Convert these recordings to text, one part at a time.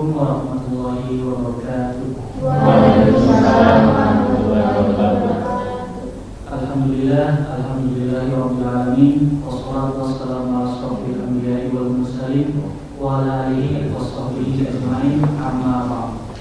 Assalamualaikum warahmatullahi wabarakatuh. Waalaikumsalam warahmatullahi wabarakatuh. Alhamdulillahirabbil alamin. Wassalatu wassalamu ala asyrofil anbiya'i wal mursalin wa ala alihi washabbihi ajmain. Amma ba'd.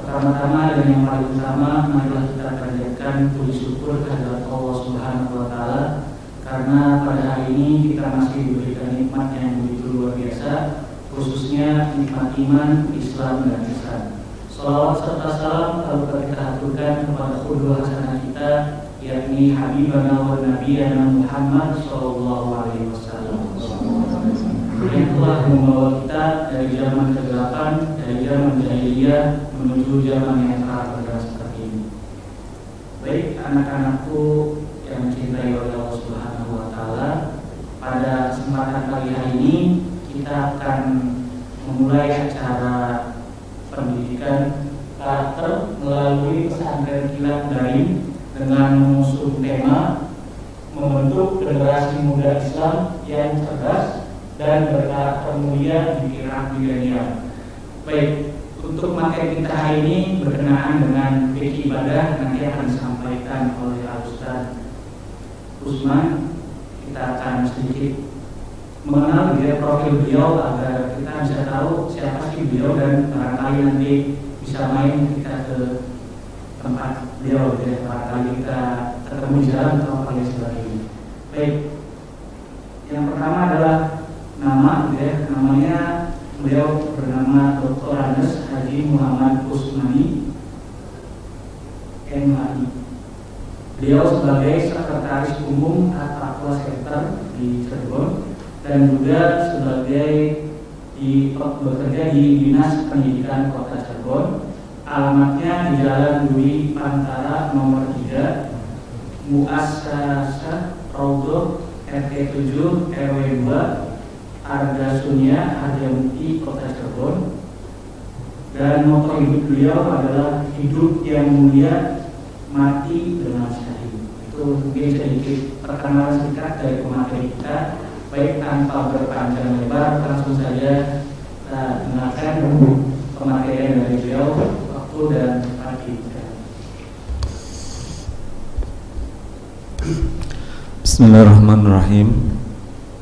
Pertama-tama dan yang paling utama, marilah kita panjatkan puji syukur kehadirat Allah Subhanahu wa taala karena pada hari ini kita masih diberikan nikmat yang begitu luar biasa, khususnya nikmat iman, Islam dan ihsan. Shalawat serta salam kalau kita haturkan kepada qudwah hasanah kita, yakni Habibana wa Nabiyana Muhammad sallallahu alaihi wasallam, yang telah membawa kita dari zaman kegelapan, dari zaman jahiliyah menuju zaman yang terang benderang seperti ini. Baik anak-anakku yang mencintai oleh Allah Subhanahu wa taala, pada kesempatan pagi hari ini kita akan memulai acara pendidikan karakter melalui pesantren kilat daring dengan mengusung tema membentuk generasi muda Islam yang cerdas dan berkarakter mulia di era milenial. Baik, untuk materi kita hari ini berkenaan dengan fikih ibadah, nanti akan disampaikan oleh Ustaz Usman. Kita akan sedikit mengenal profil beliau agar kita bisa tahu siapa sih beliau dan barangkali nanti bisa main kita ke tempat beliau, barangkali kita ketemu di jalan atau apa yang sebagainya. Baik, yang pertama adalah nama, namanya beliau bernama Dr. Andes Haji Muhammad Usmani MHI. Beliau sebagai Sekretaris Umum At-Taqwa Center di Cirebon dan juga sebagai bekerja di Dinas Pendidikan Kota Cirebon. Alamatnya di Jalan Dwi Pantara nomor 3, Muassasah Raudhoh RT 7 RW 2 Arga Sunya Harjamukti Kota Cirebon. Dan moto hidup beliau adalah hidup yang mulia, mati dengan syahid. Itu mungkin sedikit perkenalan singkat dari pemateri kita. Baik, tanpa berpanjang lebar, langsung saja kita dengarkan pematerian dari beliau. Waktu dan tempat kita. Bismillahirrahmanirrahim.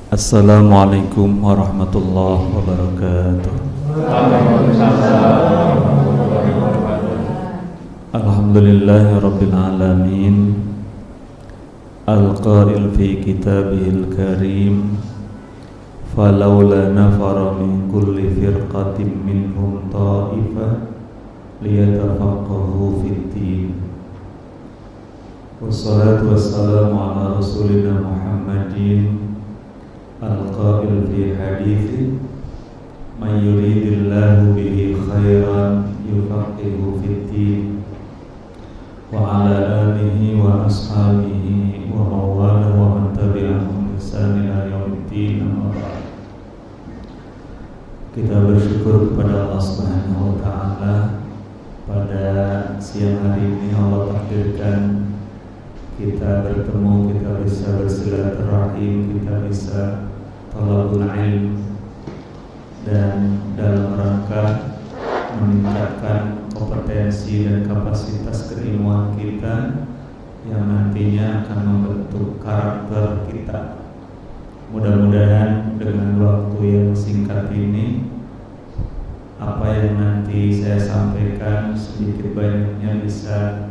Assalamualaikum warahmatullahi wabarakatuh. Alhamdulillahirabbil alamin. Al-qail fi kitabihil karim, falawla nafara min kulli firqatin minhum ta'ifah liyatafaqahu fid-din. Wassalatu wassalamu ala rasulina Muhammadin al-qail fi hadithi man yuridillahu bihi khairan yufaqihu fid-din wa ala alihi wa ashabihi wa mawala wa man tabi'ahum bi ihsan ila yaumiddin. Kita bersyukur kepada Allah Subhanahu wa taala, pada siang hari ini Allah takdirkan kita bertemu, kita bisa bersilaturahim, kita bisa talabul ilm, dan dalam rangka meningkatkan kompetensi dan kapasitas keilmuan kita yang nantinya akan membentuk karakter kita. Mudah-mudahan dengan waktu yang singkat ini, apa yang nanti saya sampaikan sedikit banyaknya bisa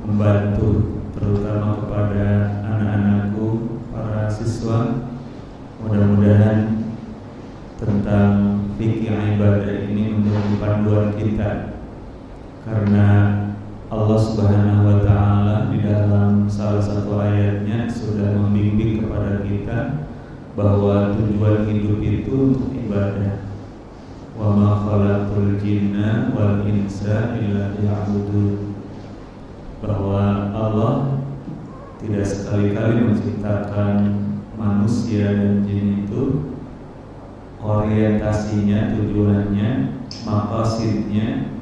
membantu, terutama kepada anak-anakku, para siswa. Mudah-mudahan tentang fikih ibadah ini menjadi panduan kita, karena Allah Subhanahu wa taala di dalam salah satu ayatnya sudah membimbing kepada kita bahwa tujuan hidup itu untuk ibadah. Wa ma khalaqtul jinna wal insa illa liya'budun. Bahwa Allah tidak sekali-kali menciptakan manusia dan jin itu orientasinya, tujuannya, maqasidnya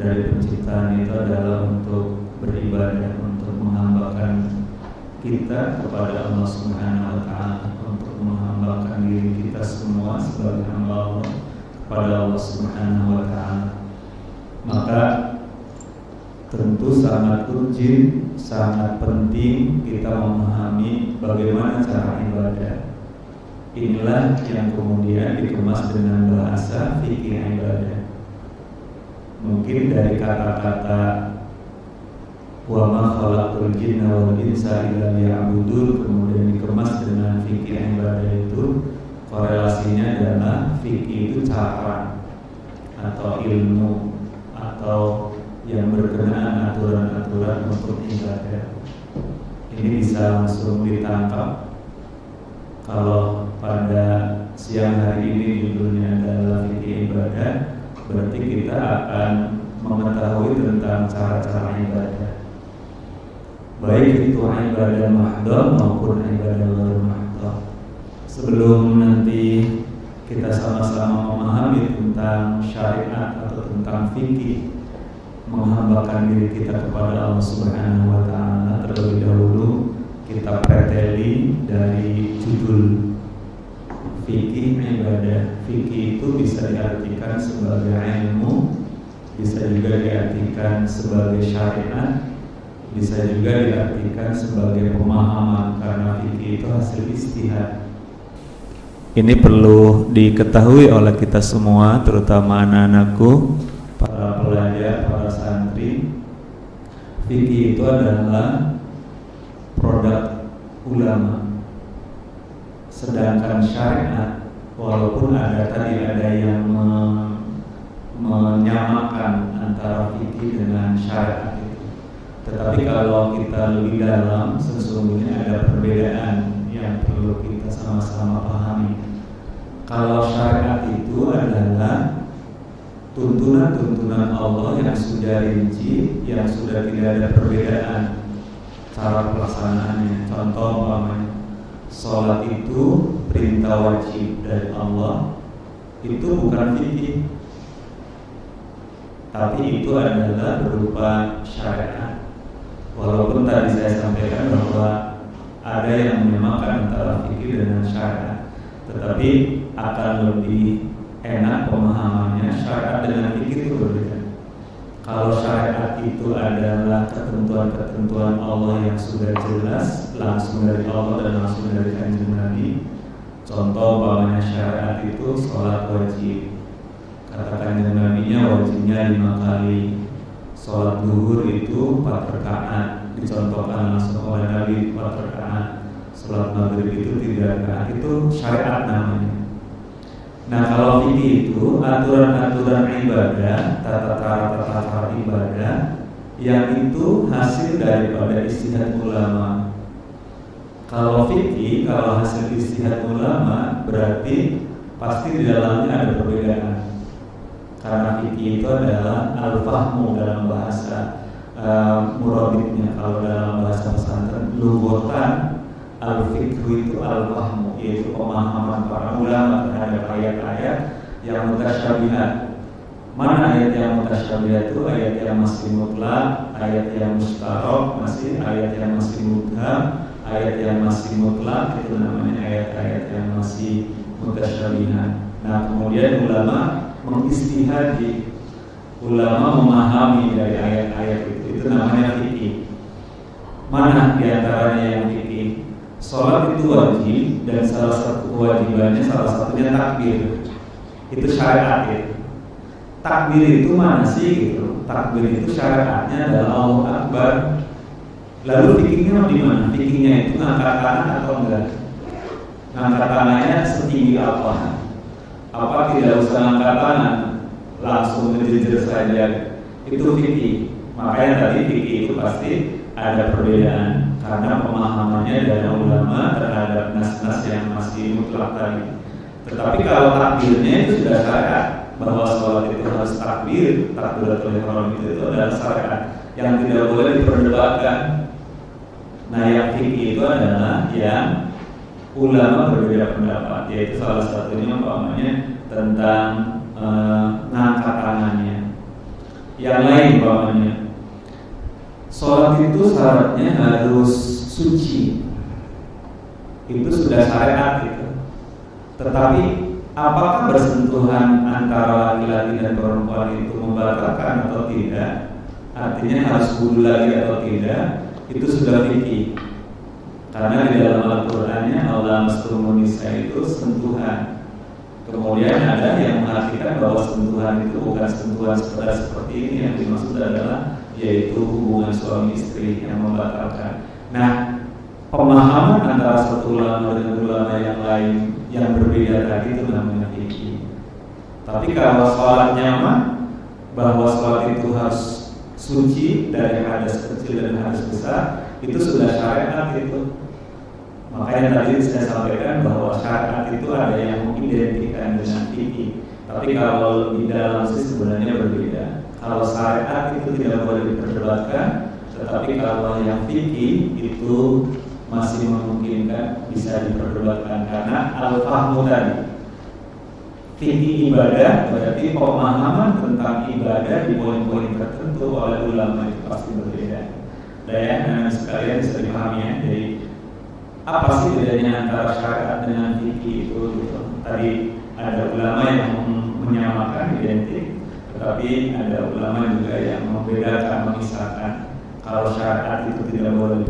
dari penciptaan itu adalah untuk beribadah, untuk menghambakan kita kepada Allah Subhanahu wa taala, untuk menghambakan diri kita semua sebagai hamba Allah kepada Allah Subhanahu wa Ta'ala. Maka tentu sangat urgent, sangat penting kita memahami bagaimana cara ibadah. Inilah yang kemudian dikemas dengan bahasa fikih ibadah. Mungkin dari kata-kata wa ma khalaqtul jinna wal insa illa liya'budun kemudian dikemas dengan fikih ibadah itu, korelasinya adalah fikih itu cara atau ilmu atau yang berkenaan aturan-aturan untuk ibadah. Ini bisa langsung ditangkap kalau pada siang hari ini judulnya adalah fikih ibadah, berarti kita akan mengetahui tentang cara-cara ibadah, baik itu ibadah mahdhah maupun ibadah ghair mahdhah. Sebelum nanti kita sama-sama memahami tentang syariat atau tentang fikih, menghambakan diri kita kepada Allah Subhanahu wa Ta'ala, terlebih dahulu kita preteli dari judul fikih ibadah. Fikih itu bisa diartikan sebagai ilmu, bisa juga diartikan sebagai syariat, bisa juga diartikan sebagai pemahaman, karena fikih itu hasil ijtihad. Ini perlu diketahui oleh kita semua, terutama anak-anakku, para pelajar, para santri. Fikih itu adalah produk ulama. Sedangkan syariat, walaupun ada yang menyamakan antara fikih dengan syariat itu, tetapi kalau kita lebih dalam, sesungguhnya ada perbedaan yang perlu kita sama-sama pahami. Kalau syariat itu adalah tuntunan-tuntunan Allah yang sudah rinci, yang sudah tidak ada perbedaan cara pelaksanaannya. Contoh umpamanya, sholat itu perintah wajib dari Allah, itu bukan fikih, tapi itu adalah berupa syariat. Walaupun tadi saya sampaikan bahwa ada yang menyamakan antara fikih dengan syariat, tetapi akan lebih enak pemahamannya syariat dengan fikih itu berbeda. Kalau syariat itu adalah ketentuan-ketentuan Allah yang sudah jelas, langsung dari Allah dan langsung dari Kanjeng Nabi. Contoh umpamanya syariat itu sholat wajib, kata Kanjeng Nabinya wajibnya 5 kali. Sholat duhur itu 4 rakaat, dicontohkan langsung oleh Nabi 4 rakaat. Sholat maghrib itu 3 rakaat, itu syariat namanya. Nah, kalau fikih itu aturan-aturan ibadah, tata cara ibadah yang itu hasil daripada ijtihad ulama. Kalau fikih, kalau hasil ijtihad ulama, berarti pasti di dalamnya ada perbedaan. Karena fikih itu adalah al-fahmu dalam bahasa murabitnya. Kalau dalam bahasa pesantren, lughatan al-fikhu itu al-fahmu, yaitu pemahaman para ulama terhadap ayat-ayat yang mutasyabihat. Mana ayat yang mutasyabihat itu? Ayat yang masih mutlak, ayat yang mustarok, ayat yang masih mubham, ayat yang masih mutlak, itu namanya ayat-ayat yang masih mutasyabihat. Nah, kemudian ulama mengistihadi, ulama memahami dari ayat-ayat itu namanya fikih. Mana diantaranya yang fikih? Sholat itu wajib, dan salah satu kewajibannya salah satunya takbir. Itu syariat itu. Takbir itu mana sih gitu? Takbir itu syariatnya adalah Allahu Akbar. Lalu fikihnya di mana? Fikihnya itu ngangkat tangan atau enggak? Ngangkat tangannya setinggi apa? Apa tidak usah ngangkat tangan, langsung ngejejer saja? Itu fikih. Makanya tadi fikih itu pasti ada perbedaan karena pemahamannya dari ulama terhadap nas-nas yang masih mutlak tadi. Tetapi kalau takbirnya itu sudah syariat, bahwa sholat itu harus takbir, takbiratul ihram itu adalah syariat yang tidak boleh diperdebatkan. Nah, yang fikih itu adalah yang ulama berbeda pendapat, yaitu salah satunya umpamanya tentang ngangkat tangannya. Yang lain umpamanya sholat itu syaratnya harus suci, itu sudah syariat itu. Tetapi apakah bersentuhan antara laki-laki dan perempuan itu membatalkan atau tidak, artinya harus wudu lagi atau tidak, itu sudah fikih. Karena di dalam Al-Qur'annya Allah mastumun nisa itu sentuhan. Kemudian ada yang mengartikan bahwa sentuhan itu bukan sentuhan seperti ini, yang dimaksud adalah yaitu hubungan suami istri yang membatalkan. Nah, pemahaman antara satu ulama dengan ulama yang lain yang berbeda tadi itu namanya fikih. Tapi kalau sholatnya mah bahwa sholat itu harus suci dari hadas kecil dan hadas besar, itu sudah syariat itu. Makanya tadi saya sampaikan bahwa syariat itu ada yang mengidentikan dengan fikih. Tapi kalau lebih dalam sih sebenarnya berbeda. Kalau syariat itu tidak boleh diperdebatkan, tetapi kalau yang fikih itu masih memungkinkan bisa diperdebatkan karena al-fahmu tadi. Fikih ibadah berarti pemahaman tentang ibadah di poin-poin tertentu oleh ulama itu pasti berbeda. Dan sekalian bisa dipahami ya. Jadi apa sih bedanya antara syariat dengan fikih itu? Gitu. Tadi ada ulama yang menyamakan identik, tetapi ada ulama juga yang membedakan, memisahkan. Kalau syariat itu tidak boleh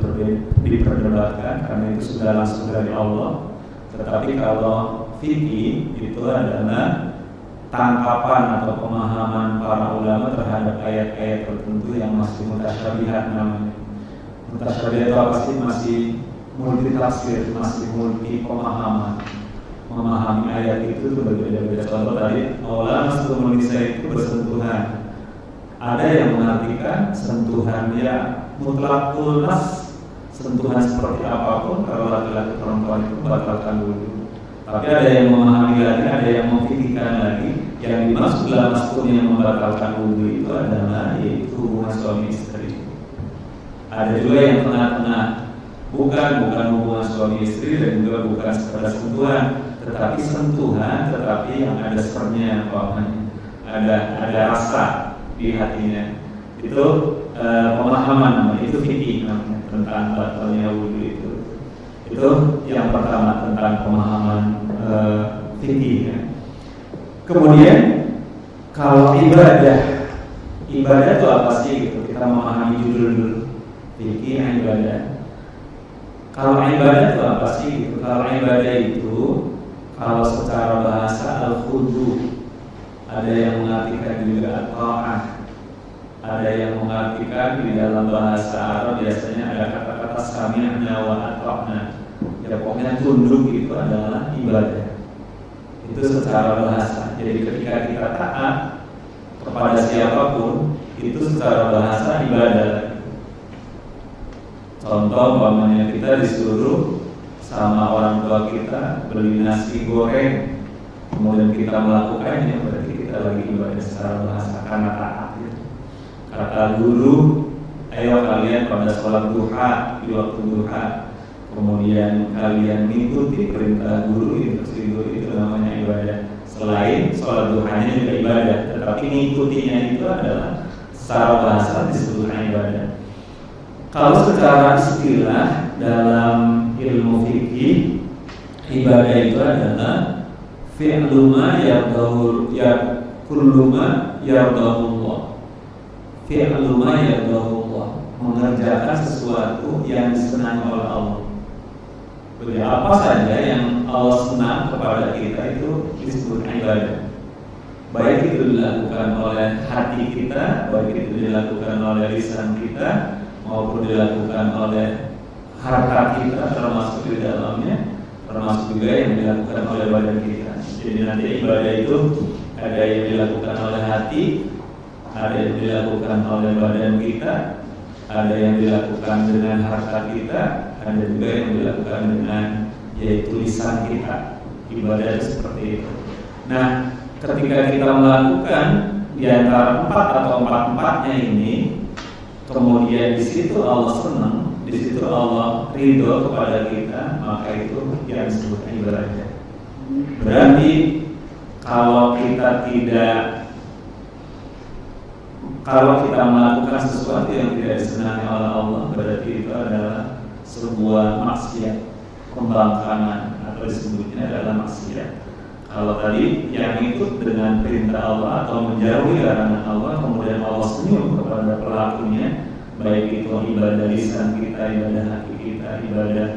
diperdebatkan karena itu sudah langsung dari Allah. Tetapi kalau fikih itu adalah tangkapan atau pemahaman para ulama terhadap ayat-ayat tertentu yang masih mutasyabihat namanya. Mutasyabihat itu apa sih? Masih multi tafsir, masih multi pemahaman. Memahami ayat itu berbeda-beda. Contoh tadi, Allah mastumun nisa itu bersentuhan. Ada yang mengartikan sentuhan ya mutlakul nas, sentuhan seperti apapun kalau laki-laki perempuan itu batalkan wudu. Tapi ada yang memahami lagi, ada yang memfikirkan lagi, yang dimaksud dalam mastun yang membatalkan wudu itu adalah yaitu hubungan suami istri. Ada juga yang tengah-tengah, bukan hubungan suami istri dan juga bukan sekedar sentuhan, tetapi sentuhan, tetapi yang ada sernya, ada rasa di hatinya. Itu pemahaman, itu fikih namanya tentang batalnya wudu itu. Itu yang pertama tentang pemahaman fikih. Ya. Kemudian kalau ibadah itu apa sih? Gitu. Kita memahami judul dulu. Fikih ibadah. Kalau ibadah itu apa sih? Gitu. Kalau ibadah itu kalau secara bahasa al-khudu, ada yang mengartikan juga at-ta'ah, ada yang mengartikan di dalam bahasa Arab biasanya ada kata-kata sami'na wa ata'na. Ya pokoknya tunduk itu adalah ibadah. Itu secara bahasa. Jadi ketika kita taat kepada siapapun, itu secara bahasa ibadah. Contoh umpamanya kita disuruh sama orang tua kita beli nasi goreng, kemudian kita melakukannya, berarti kita lagi ibadah secara bahasa karena taat. Kata guru, ayo kalian pada sholat duha di waktu duha, kemudian kalian mengikuti perintah guru, instruksi guru, itu namanya ibadah. Selain sholat duhanya juga ibadah, tetapi mengikutinya itu adalah secara bahasa disebut ibadah. Kalau secara istilah dalam ilmu fikih, ibadah itu adalah fi'lu ma yardahu ya kullu ma yardahullah. Fi'lu ma yardahullah, mengerjakan sesuatu yang disenangi oleh Allah. Jadi apa saja yang Allah senang kepada kita itu disebut ibadah. Baik itu dilakukan oleh hati kita, baik itu dilakukan oleh lisan kita, maupun dilakukan oleh harta kita termasuk di dalamnya, termasuk juga yang dilakukan oleh badan kita. Jadi nanti ibadah itu ada yang dilakukan oleh hati, ada yang dilakukan oleh badan kita, ada yang dilakukan dengan harta kita, ada juga yang dilakukan dengan yaitu lisan kita. Ibadah itu seperti itu. Nah, ketika kita melakukan di antara 4 atau 4-4-nya ini, kemudian di situ Allah senang, di situ Allah ridho kepada kita, maka itu yang disebut ibadah. Berarti kalau kita melakukan sesuatu yang tidak disenangi oleh Allah, berarti itu adalah sebuah maksiat, pembangkangan, atau disebutnya adalah maksiat. Kalau tadi yang ikut dengan perintah Allah atau menjauhi larangan Allah, kemudian Allah senyum kepada pelakunya, baik itu ibadah lisan kita, ibadah hati kita, ibadah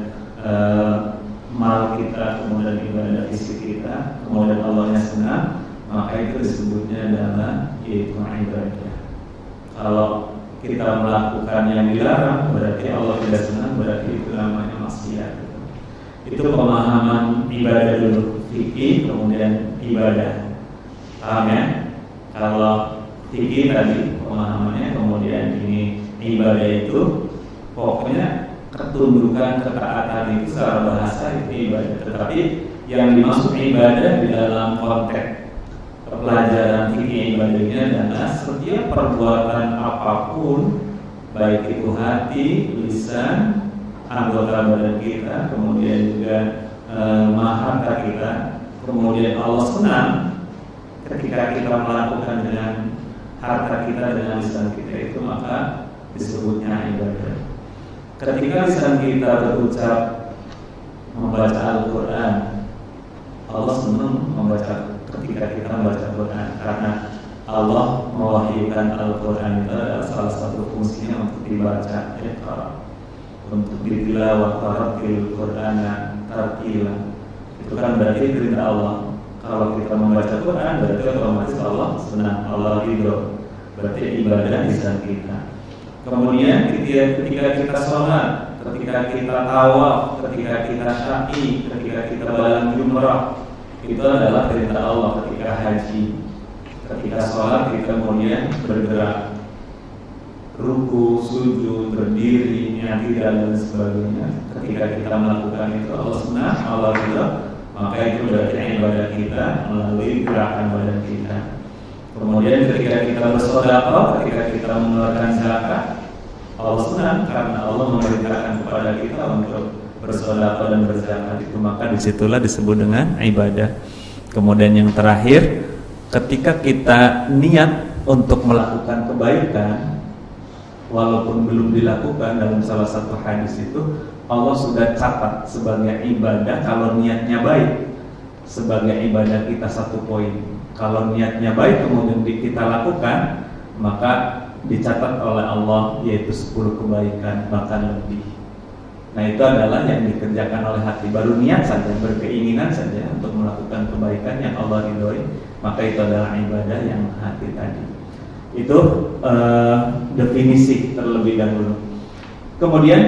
mal kita, kemudian ibadah fisik kita, kemudian Allahnya senang, maka itu disebutnya adalah yaitu ibadah. Kalau kita melakukan yang dilarang, berarti Allah tidak senang, berarti itu namanya maksiat. Itu pemahaman ibadah dulu, fikih kemudian ibadah. Paham ya? Kalau fikih tadi pemahamannya, kemudian ini ibadah itu pokoknya ketundukan, ketaatan itu secara bahasa itu ibadah. Tetapi yang dimaksud ibadah di dalam konteks pelajaran fikih ibadahnya adalah setiap perbuatan apapun, baik itu hati, lisan, anggota badan kita, kemudian juga harta kita, kemudian Allah senang ketika kita melakukan dengan harta kita, dengan lisan kita itu, maka disebutnya ibadah. Ketika lisan kita berucap membaca Al-Quran, Allah senang membaca ketika kita membaca Al-Quran, karena Allah mewahyukan Al-Quran itu adalah salah satu fungsinya untuk dibaca, untuk ditilawah, taratil Qur'ana tartila. Itu kan berarti perintah Allah. Kalau kita membaca Quran berarti otomatis Allah senang, Allah ridho. Berarti ibadah lisan kita. Kemudian ketika kita sholat, ketika kita tawaf, ketika kita sya'i, ketika kita balang jumrah, itu adalah perintah Allah. Ketika haji, ketika sholat kita kemudian bergerak, ruku, sujud, berdiri, i'tidal dan sebagainya. Ketika kita melakukan itu Allah senang, Allah ridha, maka itu berarti ibadah kita melalui gerakan badan kita. Kemudian ketika kita bersedekah, ketika kita mengeluarkan zakat, Allah senang karena Allah memerintahkan kepada kita untuk bersedekah dan berzakat itu, maka disitulah disebut dengan ibadah. Kemudian yang terakhir, ketika kita niat untuk melakukan kebaikan walaupun belum dilakukan, dalam salah satu hadis itu Allah sudah catat sebagai ibadah kalau niatnya baik, sebagai ibadah kita 1 poin. Kalau niatnya baik kemudian kita lakukan, maka dicatat oleh Allah yaitu 10 kebaikan bahkan lebih. Nah itu adalah yang dikerjakan oleh hati, baru niat saja, berkeinginan saja untuk melakukan kebaikan yang Allah ridhoi, maka itu adalah ibadah yang hati tadi. Itu definisi terlebih dahulu. Kemudian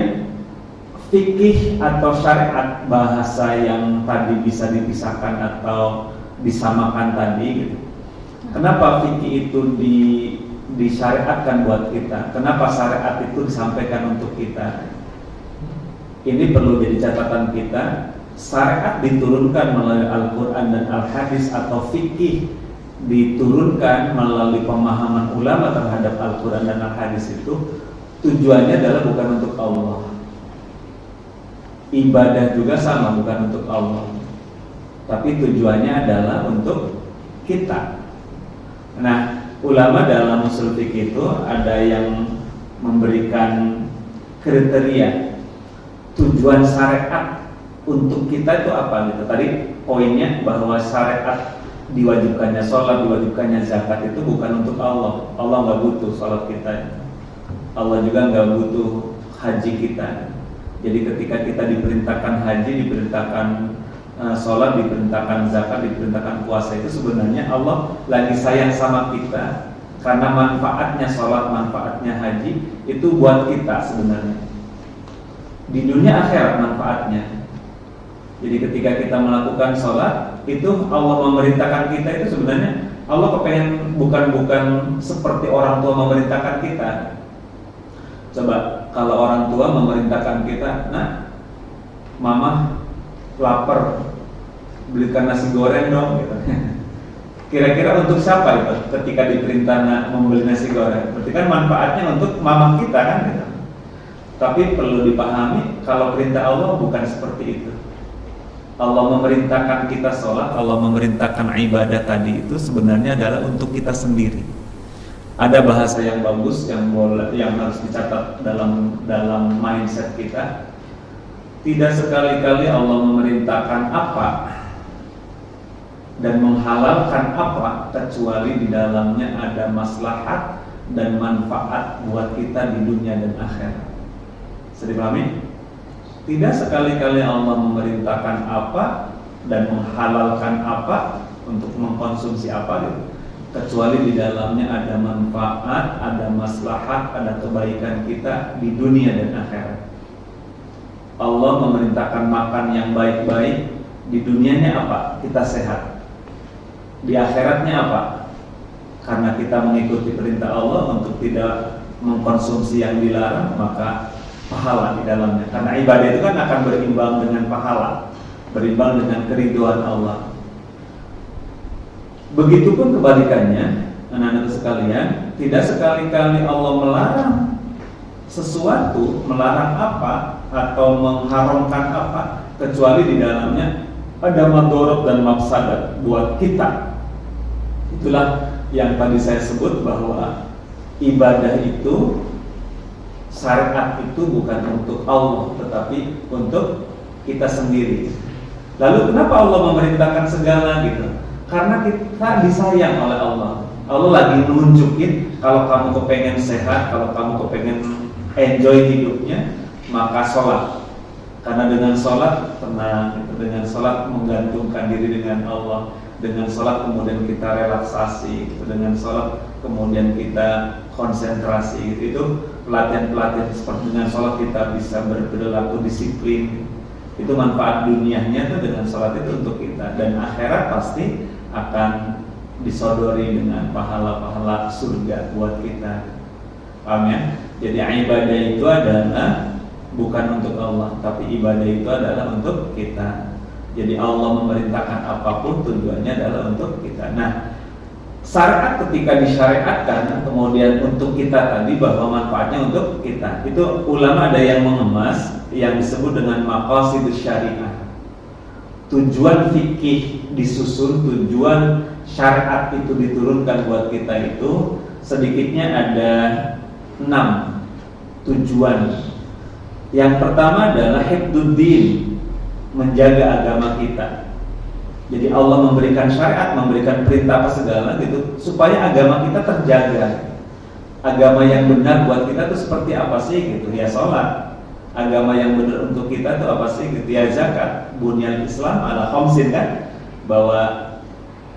fikih atau syariat, bahasa yang tadi bisa dipisahkan atau disamakan tadi gitu. Kenapa fikih itu disyariatkan buat kita? Kenapa syariat itu disampaikan untuk kita? Ini perlu jadi catatan kita. Syariat diturunkan melalui Al-Quran dan Al-Hadis, atau fikih diturunkan melalui pemahaman ulama terhadap Al-Quran dan Al-Hadis itu tujuannya adalah bukan untuk Allah. Ibadah juga sama, bukan untuk Allah, tapi tujuannya adalah untuk kita. Nah, ulama dalam usul fikih itu ada yang memberikan kriteria tujuan syariat untuk kita itu apa gitu. Tadi poinnya bahwa syariat diwajibkannya sholat, diwajibkannya zakat itu bukan untuk Allah. Allah nggak butuh sholat kita, Allah juga nggak butuh haji kita. Jadi ketika kita diperintahkan haji, diperintahkan sholat, diperintahkan zakat, diperintahkan puasa, itu sebenarnya Allah lagi sayang sama kita, karena manfaatnya sholat, manfaatnya haji itu buat kita sebenarnya di dunia akhirat manfaatnya. Jadi ketika kita melakukan sholat, itu Allah memerintahkan kita, itu sebenarnya Allah kepengen bukan seperti orang tua memerintahkan kita. Coba kalau orang tua memerintahkan kita, nah mama lapar, belikan nasi goreng dong gitu. Kira-kira untuk siapa itu ketika diperintah membeli nasi goreng? Berarti kan manfaatnya untuk mama kita kan gitu. Tapi perlu dipahami kalau perintah Allah bukan seperti itu. Allah memerintahkan kita sholat, Allah memerintahkan ibadah tadi itu sebenarnya adalah untuk kita sendiri. Ada bahasa yang bagus yang harus dicatat dalam mindset kita. Tidak sekali-kali Allah memerintahkan apa dan menghalalkan apa kecuali di dalamnya ada maslahat dan manfaat buat kita di dunia dan akhirat. Bisa dipahami? Tidak sekali-kali Allah memerintahkan apa dan menghalalkan apa untuk mengkonsumsi apa gitu, kecuali di dalamnya ada manfaat, ada maslahat, ada kebaikan kita di dunia dan akhirat. Allah memerintahkan makan yang baik-baik, di dunianya apa? Kita sehat. Di akhiratnya apa? Karena kita mengikuti perintah Allah untuk tidak mengkonsumsi yang dilarang, maka pahala di dalamnya. Karena ibadah itu kan akan berimbang dengan pahala, berimbang dengan keridhaan Allah. Begitupun kebalikannya, anak-anak sekalian, tidak sekali-kali Allah melarang sesuatu, melarang apa atau mengharamkan apa, kecuali di dalamnya ada madharat dan mafsadat buat kita. Itulah yang tadi saya sebut bahwa ibadah itu, syariat itu bukan untuk Allah, tetapi untuk kita sendiri. Lalu kenapa Allah memerintahkan segala gitu? Karena kita disayang oleh Allah. Allah lagi nunjukin kalau kamu kepengen sehat, kalau kamu kepengen enjoy hidupnya, maka sholat. Karena dengan sholat tenang, dengan sholat menggantungkan diri dengan Allah, dengan sholat kemudian kita relaksasi, dengan sholat kemudian kita konsentrasi. Itu pelatihan-pelatihan seperti dengan sholat kita bisa berperilaku disiplin. Itu manfaat dunianya itu dengan sholat itu untuk kita, dan akhirat pasti akan disodori dengan pahala-pahala surga buat kita. Paham ya? Jadi ibadah itu adalah bukan untuk Allah, tapi ibadah itu adalah untuk kita. Jadi Allah memerintahkan apapun tujuannya adalah untuk kita. Nah, syariat ketika disyariatkan kemudian untuk kita tadi, bahwa manfaatnya untuk kita. Itu ulama ada yang mengemas yang disebut dengan maqasidus syariah. Tujuan fikih disusun, tujuan syariat itu diturunkan buat kita itu sedikitnya ada 6 tujuan. Yang pertama adalah hifdzuddin, menjaga agama kita. Jadi Allah memberikan syariat, memberikan perintah apa segala gitu supaya agama kita terjaga. Agama yang benar buat kita itu seperti apa sih gitu? Ya sholat. Agama yang benar untuk kita itu apa sih gitu? Ya zakat. Bunyan Islam ala khamsin kan, bahwa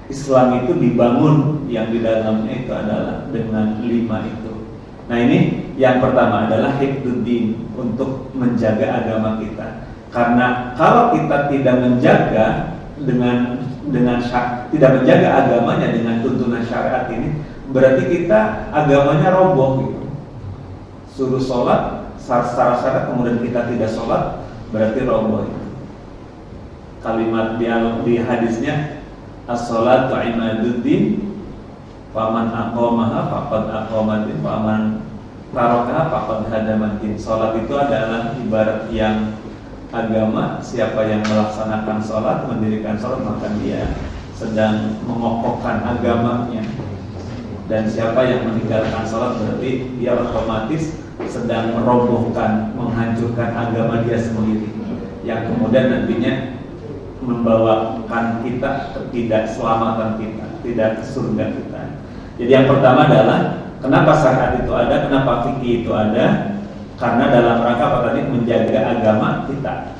Islam itu dibangun yang di dalamnya itu adalah dengan 5 itu. Nah ini yang pertama adalah hifdzuddin, untuk menjaga agama kita. Karena kalau kita tidak menjaga tidak menjaga agamanya dengan tuntunan syariat ini, berarti kita agamanya roboh gitu. Suruh sholat secara syariat kemudian kita tidak sholat, berarti roboh itu. Kalimat di hadisnya as-sholatu imaduddin, faman aqamaha faqad aqamaddin, faman tarakaha faqad hadamaddin. Sholat itu adalah ibarat yang agama. Siapa yang melaksanakan sholat, mendirikan sholat, maka dia sedang mengokohkan agamanya. Dan siapa yang meninggalkan sholat, berarti dia otomatis sedang merobohkan, menghancurkan agama dia sendiri, yang kemudian nantinya membawakan kita ketidakselamatan kita, tidak ke surga kita. Jadi yang pertama adalah kenapa syariat itu ada, kenapa fikih itu ada? Karena dalam rangka apa tadi? Menjaga agama kita.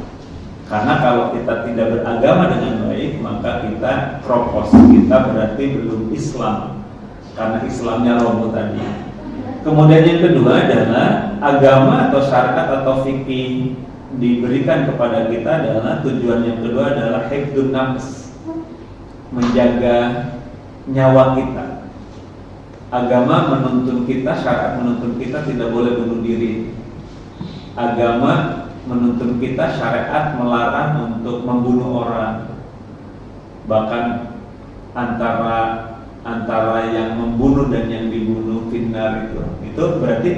Karena kalau kita tidak beragama dengan baik, maka kita kropos, kita berarti belum Islam. Karena Islamnya roboh tadi. Kemudian yang kedua adalah agama atau syariat atau fikih diberikan kepada kita adalah tujuan yang kedua adalah hifdzun nafs, menjaga nyawa kita. Agama menuntun kita, syariat menuntun kita tidak boleh bunuh diri. Agama menuntun kita, syariat melarang untuk membunuh orang. Bahkan antara yang membunuh dan yang dibunuh finnar itu berarti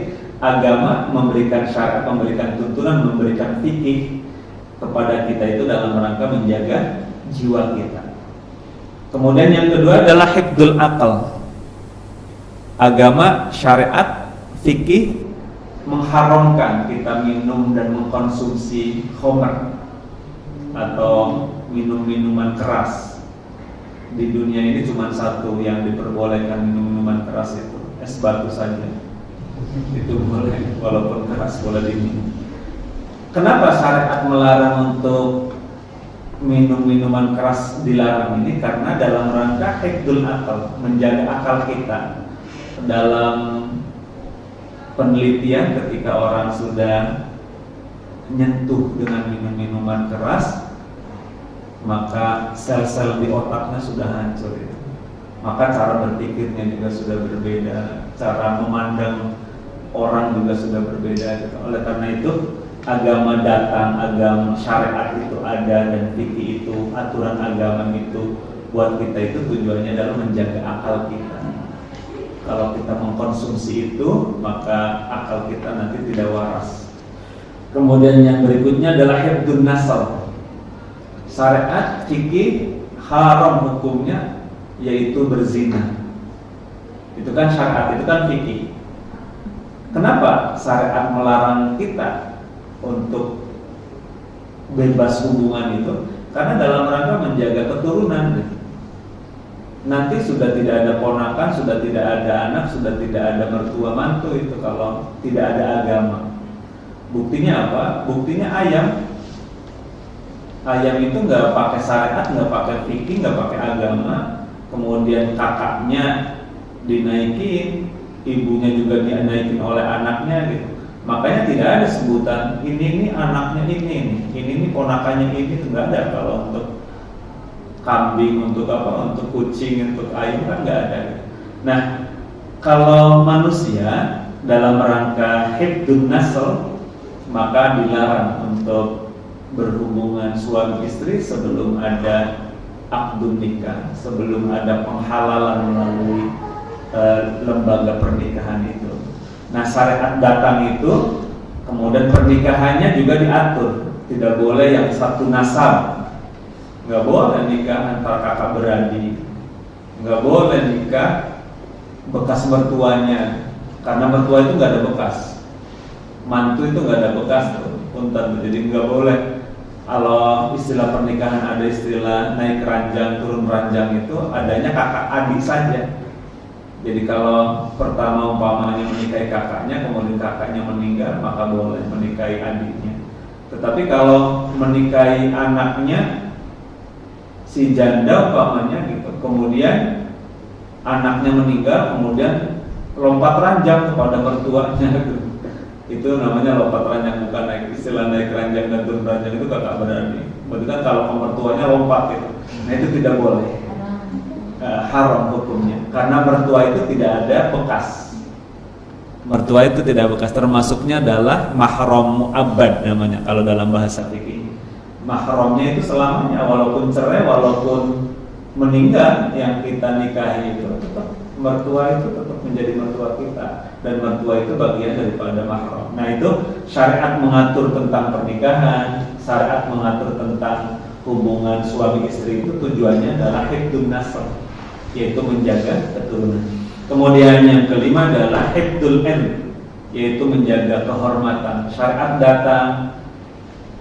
agama memberikan syariat, memberikan tuntunan, memberikan fikih kepada kita itu dalam rangka menjaga jiwa kita. Kemudian yang kedua adalah hifdzul aql. Agama, syariat, fikih mengharamkan kita minum dan mengkonsumsi khamr atau minum-minuman keras. di dunia ini cuma satu yang diperbolehkan minum minuman keras, itu es batu saja. Itu boleh, walaupun keras boleh diminum. Kenapa syariat melarang untuk minum minuman keras dilarang ini? Karena dalam rangka hifdzul akal, menjaga akal kita. Dalam penelitian ketika orang sudah nyentuh dengan minum minuman keras, maka sel-sel di otaknya sudah hancur itu. Maka cara berpikirnya juga sudah berbeda, cara memandang orang juga sudah berbeda gitu. Oleh karena itu agama datang, agama syariat itu ada, dan fikih itu, aturan agama itu buat kita itu tujuannya adalah menjaga akal kita. Kalau kita mengkonsumsi itu, maka akal kita nanti tidak waras. Kemudian yang berikutnya adalah hifdzun nasl. Syariat fikih haram hukumnya yaitu berzina. Itu kan syariat, itu kan fikih. Kenapa syariat melarang kita untuk bebas hubungan itu? Karena dalam rangka menjaga keturunan. Nanti sudah tidak ada ponakan, sudah tidak ada anak, sudah tidak ada mertua mantu itu kalau tidak ada agama. Buktinya apa? Buktinya ayam. Ayam itu nggak pakai syariat, nggak pakai fikih, nggak pakai agama. Kemudian kakaknya dinaikin, ibunya juga dinaikin oleh anaknya gitu. Makanya tidak ada sebutan ini anaknya ini ponakannya ini, itu nggak ada. Kalau untuk kambing, untuk apa, untuk kucing, untuk ayam kan nggak ada. Nah, kalau manusia dalam rangka hifdzun nasl, maka dilarang untuk berhubungan suami istri sebelum ada akdun nikah, sebelum ada penghalalan melalui lembaga pernikahan itu. Nah, syariat datang itu, kemudian pernikahannya juga diatur. Tidak boleh yang satu nasab, nggak boleh nikah antara kakak beradik, nggak boleh nikah bekas mertuanya, karena mertua itu nggak ada bekas, mantu itu nggak ada bekas tuh, punten. Jadi nggak boleh. Kalau istilah pernikahan ada istilah naik ranjang, turun ranjang, itu adanya kakak adik saja. Jadi kalau pertama umpamanya menikahi kakaknya, kemudian kakaknya meninggal, maka boleh menikahi adiknya. Tetapi kalau menikahi anaknya, si janda umpamanya gitu, kemudian anaknya meninggal, kemudian lompat ranjang kepada mertuanya gitu. Itu namanya lompat ranjang, bukan naik. Istilah naik ranjang dan turun ranjang itu kakak beradik. Berarti kan kalau mertuanya lompat gitu, nah itu tidak boleh. Haram hukumnya, karena mertua itu tidak ada bekas. Mertua itu tidak bekas, termasuknya adalah mahram mu'abbad namanya kalau dalam bahasa fikih. Mahramnya itu selamanya, walaupun cerai, walaupun meninggal yang kita nikahi itu tetap mertua itu tetap menjadi mertua kita, dan mertua itu bagian daripada mahram. Nah, itu syariat mengatur tentang pernikahan, syariat mengatur tentang hubungan suami istri itu tujuannya adalah hifdzun nasl, yaitu menjaga keturunan. Kemudian yang kelima adalah hifdzul ilm, yaitu menjaga kehormatan. Syariat datang,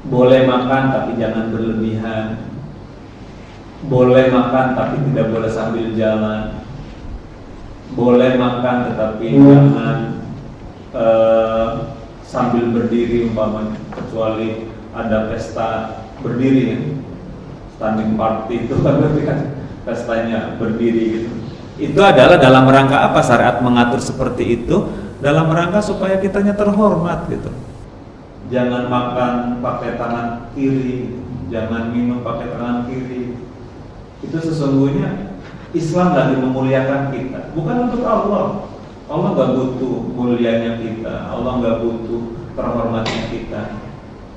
boleh makan tapi jangan berlebihan, boleh makan tapi tidak boleh sambil jalan, boleh makan tetapi jangan sambil berdiri umpamanya, kecuali ada pesta berdiri ya. Standing party itu kan berarti kan pestanya berdiri gitu. Itu adalah dalam rangka apa syariat mengatur seperti itu? Dalam rangka supaya kitanya terhormat gitu. Jangan makan pakai tangan kiri, jangan minum pakai tangan kiri. Itu sesungguhnya Islam lagi memuliakan kita, bukan untuk Allah. Allah nggak butuh mulianya kita, Allah nggak butuh terhormatnya kita.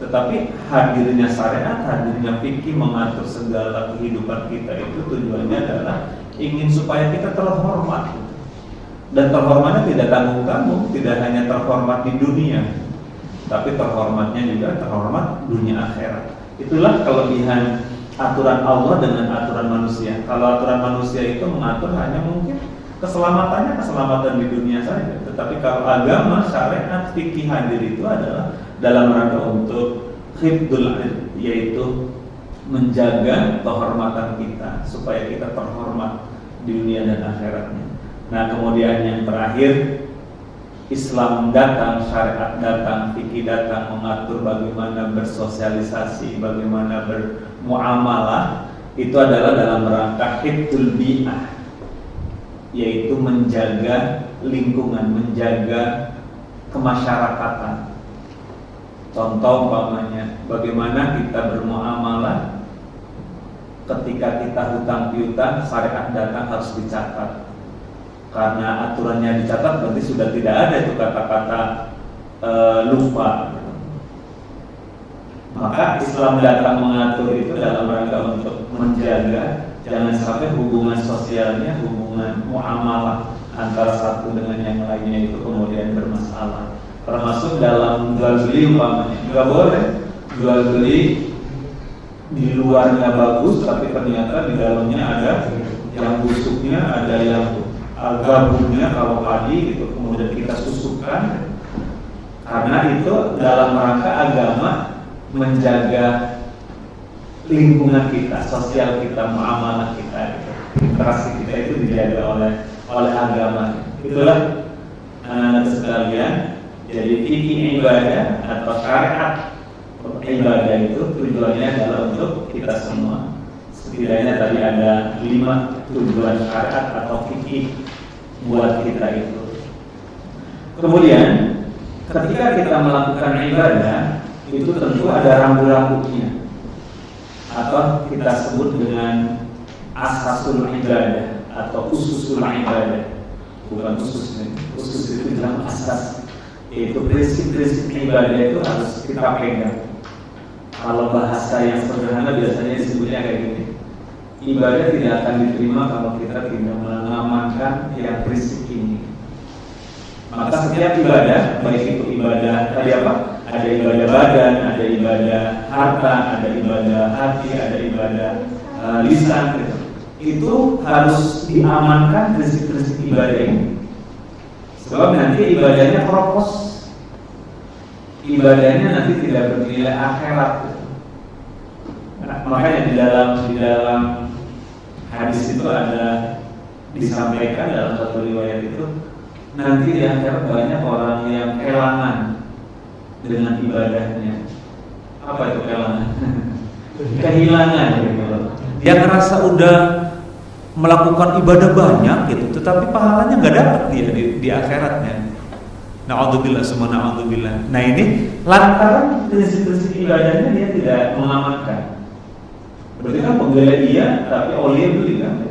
Tetapi hadirnya syariat, hadirnya fikih mengatur segala kehidupan kita itu tujuannya adalah ingin supaya kita terhormat. Dan terhormatnya tidak tanggung-tanggung, tidak hanya terhormat di dunia, tapi terhormatnya juga terhormat dunia akhirat. Itulah kelebihan aturan Allah dengan aturan manusia. Kalau aturan manusia itu mengatur hanya mungkin keselamatan di dunia saja. Tetapi kalau agama, syariat, fikih hadir itu adalah dalam rangka untuk hifdzul ilm, yaitu menjaga kehormatan kita supaya kita terhormat di dunia dan akhiratnya. Nah, kemudian yang terakhir, Islam datang, syariat datang, fikih datang mengatur bagaimana bersosialisasi, bagaimana bermuamalah. Itu adalah dalam rangka hifdzul bi'ah, yaitu menjaga lingkungan, menjaga kemasyarakatan. Contoh umpamanya, bagaimana kita bermuamalah ketika kita hutang piutang, syariat datang harus dicatat. Karena aturannya dicatat berarti sudah tidak ada itu kata-kata lupa. Maka Islam datang mengatur itu dalam rangka untuk menjaga jangan sampai hubungan sosialnya, hubungan muamalah antara satu dengan yang lainnya itu kemudian bermasalah. Termasuk dalam jual beli umpamanya, nggak boleh jual beli di luarnya bagus tapi ternyata di dalamnya ada yang busuknya, ada yang gabungnya kalau padi itu kemudian kita susupkan, karena itu dalam rangka agama menjaga lingkungan kita, sosial kita, muamalah kita, interaksi kita itu dijaga oleh agama. Itulah anak-anak sekalian. Jadi fikih ibadah atau syariat ibadah itu tujuannya adalah untuk kita semua. Setidaknya tadi ada 5 tujuan syariat atau fikih buat kita itu. Kemudian ketika kita melakukan ibadah itu tentu ada rambu-rambunya atau kita sebut dengan asasul ibadah atau ususul ibadah. Bukan usus itu dalam asas, yaitu prinsip-prinsip ibadah itu harus kita pegang. Kalau bahasa yang sederhana biasanya disebutnya kayak gini, ibadah tidak akan diterima kalau kita tidak mengamankan yang prinsip ini. Maka setiap ibadah, baik itu ibadah tadi apa? Ada ibadah badan, ada ibadah harta, ada ibadah hati, ada ibadah lisan gitu. Itu harus diamankan prinsip-prinsip ibadah ini. Sebab nanti ibadahnya propos, ibadahnya nanti tidak bernilai akhirat. Nah, makanya di dalam hadis itu ada disampaikan dalam satu riwayat itu, nanti di akhirat banyak orang yang kehilangan dengan ibadahnya. Apa itu kehilangan? Kehilangan gitu. Dia ngerasa udah melakukan ibadah banyak gitu, tetapi pahalanya nggak dapat dia di akhiratnya. Na'udzubillah, semua na'udzubillah. Nah ini lantaran prinsip-prinsip ibadahnya dia tidak mengamankan. Berarti kan pembela iya, tapi oleh beli kan.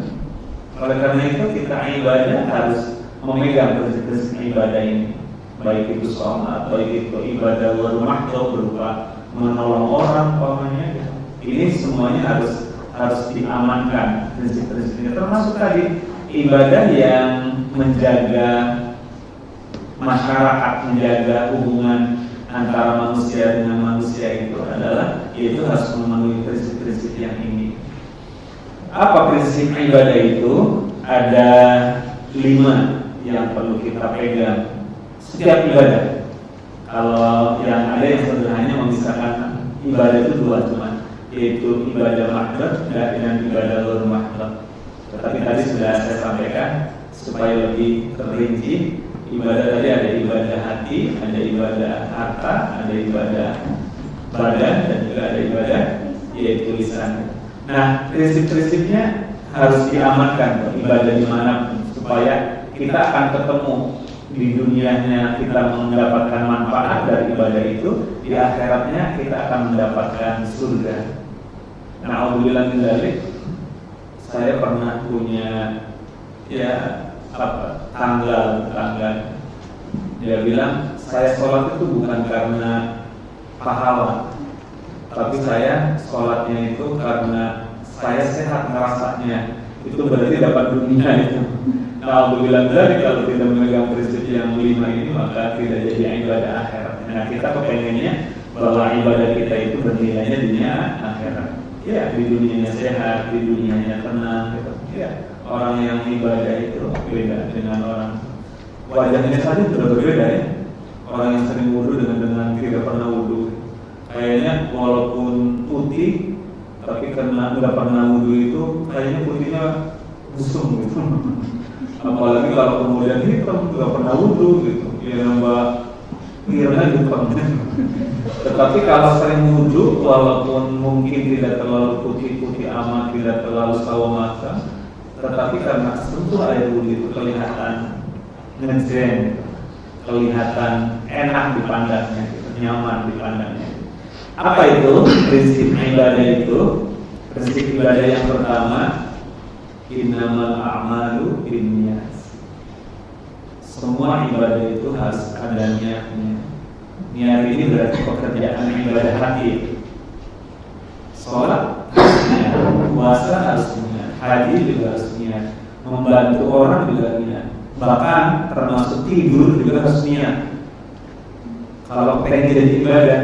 Oleh karena itu kita ibadah harus memegang prinsip-prinsip ibadah ini. Baik itu sholat, baik itu ibadah rumah atau berupa menolong orang, umpamanya. Ini semuanya harus diamankan prinsip-prinsipnya. Termasuk tadi ibadah yang menjaga masyarakat, menjaga hubungan antara manusia dengan manusia itu adalah yaitu harus memenuhi prinsip-prinsip yang ini. Apa prinsip ibadah itu? Ada 5 yang perlu kita pegang setiap ibadah. Kalau yang ada yang sederhananya memisahkan ibadah itu 2 cuma, yaitu ibadah mahdhah dan ibadah luar mahdhah. Tetapi tadi sudah saya sampaikan supaya lebih terperinci. Ibadah tadi ada ibadah hati, ada ibadah harta, ada ibadah badan, dan juga ada ibadah yaitu lisan. Nah, prinsip-prinsipnya harus diamankan ibadah dimanapun supaya kita akan ketemu di dunianya kita mendapatkan manfaat dari ibadah itu, di akhiratnya kita akan mendapatkan surga. Na'udzubillah min dzalik. Saya pernah punya tanggal. Dia bilang saya sholat itu bukan karena pahala, tapi saya sholatnya itu karena saya sehat ngerasanya. Itu berarti dapat dunia itu. Alhamdulillah dari kalau tidak memegang prinsip yang 5 ini maka tidak jadi ibadah akhirat. Nah kita kepengennya bahwa ibadah kita itu bernilainya dunia akhirat. Ya di dunianya sehat, di dunianya tenang gitu. Ya orang yang ibadah itu beda dengan orang wajahnya saja sudah berbeda ya. Orang yang sering wudu dengan tidak pernah wudu. Kayaknya walaupun putih tapi karena nggak pernah wudhu itu kayaknya putihnya busung gitu. Apalagi kalau kemudian hitam nggak pernah wudhu gitu, ya nambah mirna hitam. Tetapi kalau sering wudhu, walaupun mungkin tidak terlalu putih-putih amat, tidak terlalu sawo mata, tetapi karena sentuh air wudhu itu kelihatan ngejreng, kelihatan enak dipandangnya, nyaman dipandangnya. Apa itu prinsip ibadah itu? Prinsip ibadah yang pertama, innamal a'malu binniyat. Semua ibadah itu harus ada niatnya. Niat ini berarti pekerjaan ibadah hati. Sholat harus niat, puasa harus niat, haji juga harus niat, membantu orang juga niat, bahkan termasuk tidur juga harus niat. Kalau pengen jadi ibadah,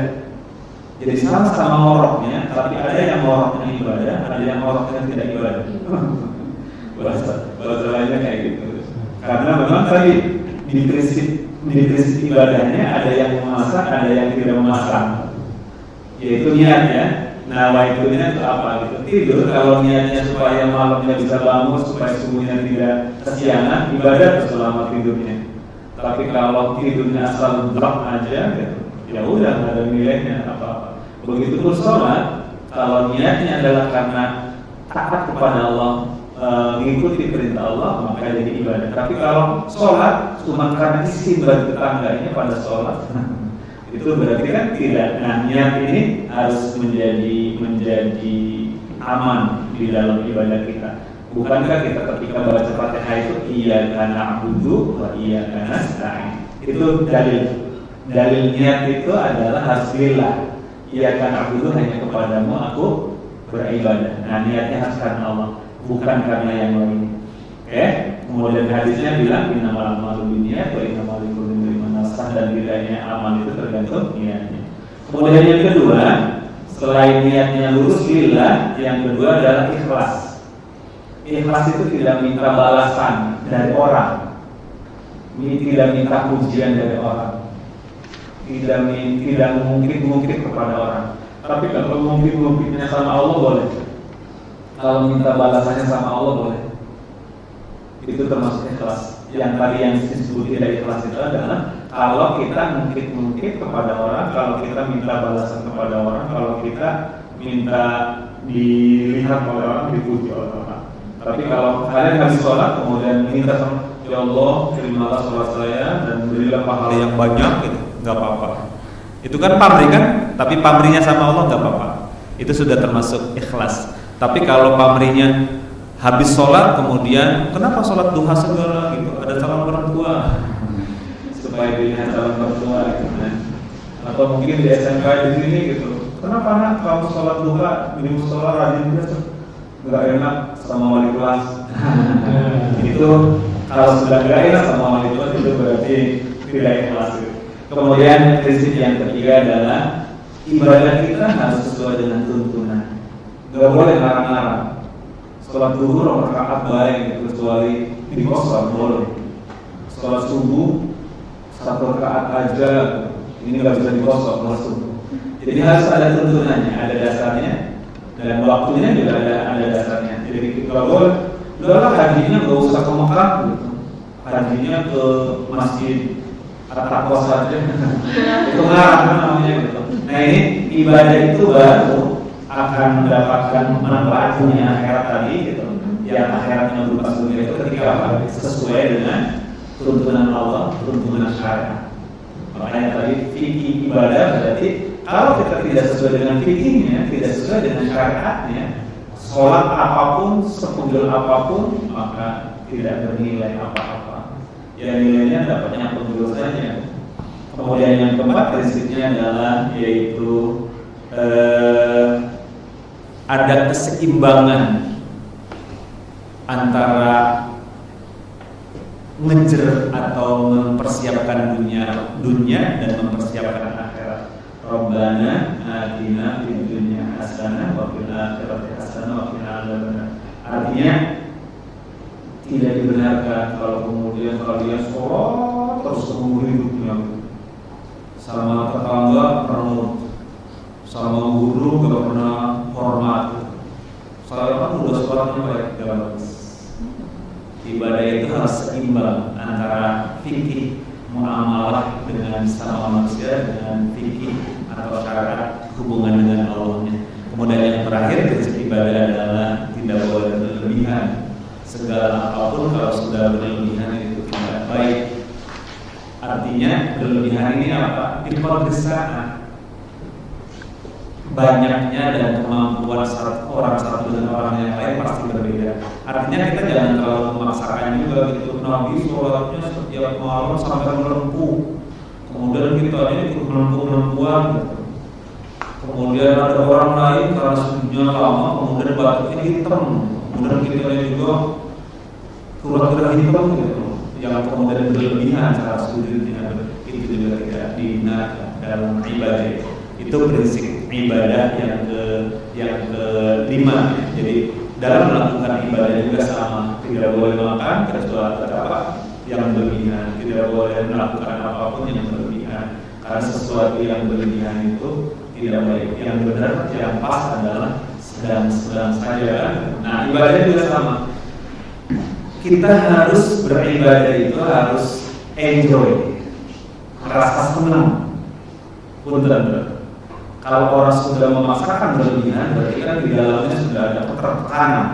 jadi sama-sama ngoroknya, tapi ada yang ngoroknya ibadah, ada yang ngoroknya tidak ibadah. Bahasa lainnya kayak gitu. Karena memang tadi di prinsip ibadahnya ada yang memasak, ada yang tidak memasak. Yaitu niatnya. Nah, waitunya itu apa gitu? Tidur. Kalau niatnya supaya malamnya bisa bangun, supaya subuhnya tidak kesiangan, ibadah selama tidurnya. Tapi kalau tidurnya asal blok aja, gitu, ya udah nggak ada nilainya apa-apa. Begitu pun sholat, kalau niatnya adalah karena taat kepada Allah, mengikuti perintah Allah, maka jadi ibadah. Tapi kalau sholat cuma karena isi bagi tetangganya pada sholat, itu berarti kan tidak. Nah, niat ini harus menjadi aman di dalam ibadah kita. Bukankah kita ketika baca Fatihah itu iyyaka na'budu wa iyyaka nasta'in? Itu dalil niat itu adalah harus lillah. Iyyaka na'budu, hanya kepadamu aku beribadah. Nah, niatnya harus karena Allah, bukan karena yang lain. Oke? Kemudian hadisnya bilang innamal a'malu binniyat wa innamal likulli imrin ma nawa, dan bedanya amal itu tergantung niatnya. Kemudian yang kedua, selain niatnya lurus lillah, yang kedua adalah ikhlas. Ikhlas itu tidak minta balasan dari orang, tidak minta pujian dari orang, tidak mungkin kepada orang. Tapi kalau mungkin-mungkinnya sama Allah boleh. Kalau minta balasannya sama Allah boleh. Itu termasuk ikhlas. Yang tadi yang disebut tidak ikhlas itu adalah kalau kita mungkin kepada orang, kalau kita minta balasan kepada orang, kalau kita minta dilihat oleh orang, dipuji oleh orang. Tapi kalau kalian habis sholat kemudian minta sama ya Allah, terimalah sholat saya dan berilah pahala yang banyak, gitu, nggak apa-apa. Itu kan pamrih kan? Tapi pamrihnya sama Allah nggak apa-apa. Itu sudah termasuk ikhlas. Tapi kalau pamrihnya habis sholat kemudian kenapa sholat duha segala gitu? Ada calon orang tua supaya dilihat calon orang tua, gitu kan? Atau mungkin di SMK di sini gitu. Kenapa nak kamu sholat duha di musola rajin juga? Nggak enak sama wali kelas. Itu kalau sudah nggak enak sama wali kelas itu berarti tidak ikhlas. Kemudian prinsip yang ketiga adalah ibadah kita harus sesuai dengan tuntunan. Nggak boleh ngarang-ngarang. Sholat zuhur rakaat baik kecuali di kosong boleh. Sholat subuh 1 rakaat aja, ini nggak bisa dikosong langsung. Jadi harus ada tuntunannya, ada dasarnya. Dan waktunya juga ada dasarnya. Jadi kalau boleh, udahlah hajinya nggak usah ke Mekah, gitu. Hajinya ke masjid At-Taqwa saja. Itu ngarang namanya gitu. Nah, ini ibadah itu baru akan mendapatkan manfaatnya akhirat tadi, gitu. Yang akhiratnya berupa surga itu ketika sesuai dengan tuntunan Allah, tuntunan syariat. Makanya tadi fikih ibadah berarti kalau kita tidak sesuai dengan fikihnya, tidak sesuai dengan syariatnya, sholat apapun, sepundul apapun, maka tidak bernilai apa-apa. Ya nilainya dapatnya pendul saja. Kemudian yang keempat prinsipnya adalah yaitu ada keseimbangan antara ngejer atau mempersiapkan dunia dan mempersiapkan akhirat. Rabbana atina fid dunya hasanah wa fil akhirati hasanah wa qina adzabannar. Artinya tidak dibenarkan kalau kemudian kalian sholat terus seumur hidupnya, sama tetangga penuh, sama guru gak pernah hormat, sholatnya baik, gak bagus. Ibadah itu harus seimbang antara fikih muamalah dengan sama manusia dengan fikih atau syariat hubungan dengan Allahnya. Kemudian yang terakhir prinsip ibadah adalah tidak boleh berlebihan. Segala apapun kalau sudah berlebihan itu tidak baik. Artinya berlebihan ini apa? Diperdesakan banyaknya dan kemampuan orang satu dengan orang yang lain pasti berbeda. Artinya kita jangan terlalu memaksakan juga gitu. Nabi sholatnya setiap malam sampai melempuh. Kemudian kita ini ikut melempuh-melempuhan gitu. Kemudian ada orang lain karena sujudnya lama, kemudian batuknya hitam. Kemudian kita juga kura-kura hitam gitu. Yang kemudian berlebihan cara sujudnya itu juga tidak dibenarkan dalam ibadah. Itu prinsip ibadah yang kelima. Jadi dalam melakukan ibadah juga sama, tidak boleh makan kecuali apa yang berlebihan, tidak boleh melakukan apapun yang berlebihan, karena sesuatu yang berlebihan itu tidak baik. Yang benar, yang pas adalah sedang-sedang saja. Nah, ibadah juga sama. Kita harus beribadah itu harus enjoy, merasa senang. Punten. Kalau orang sudah memaksakan berlebihan, berarti kan di dalamnya sudah ada ketertekanan.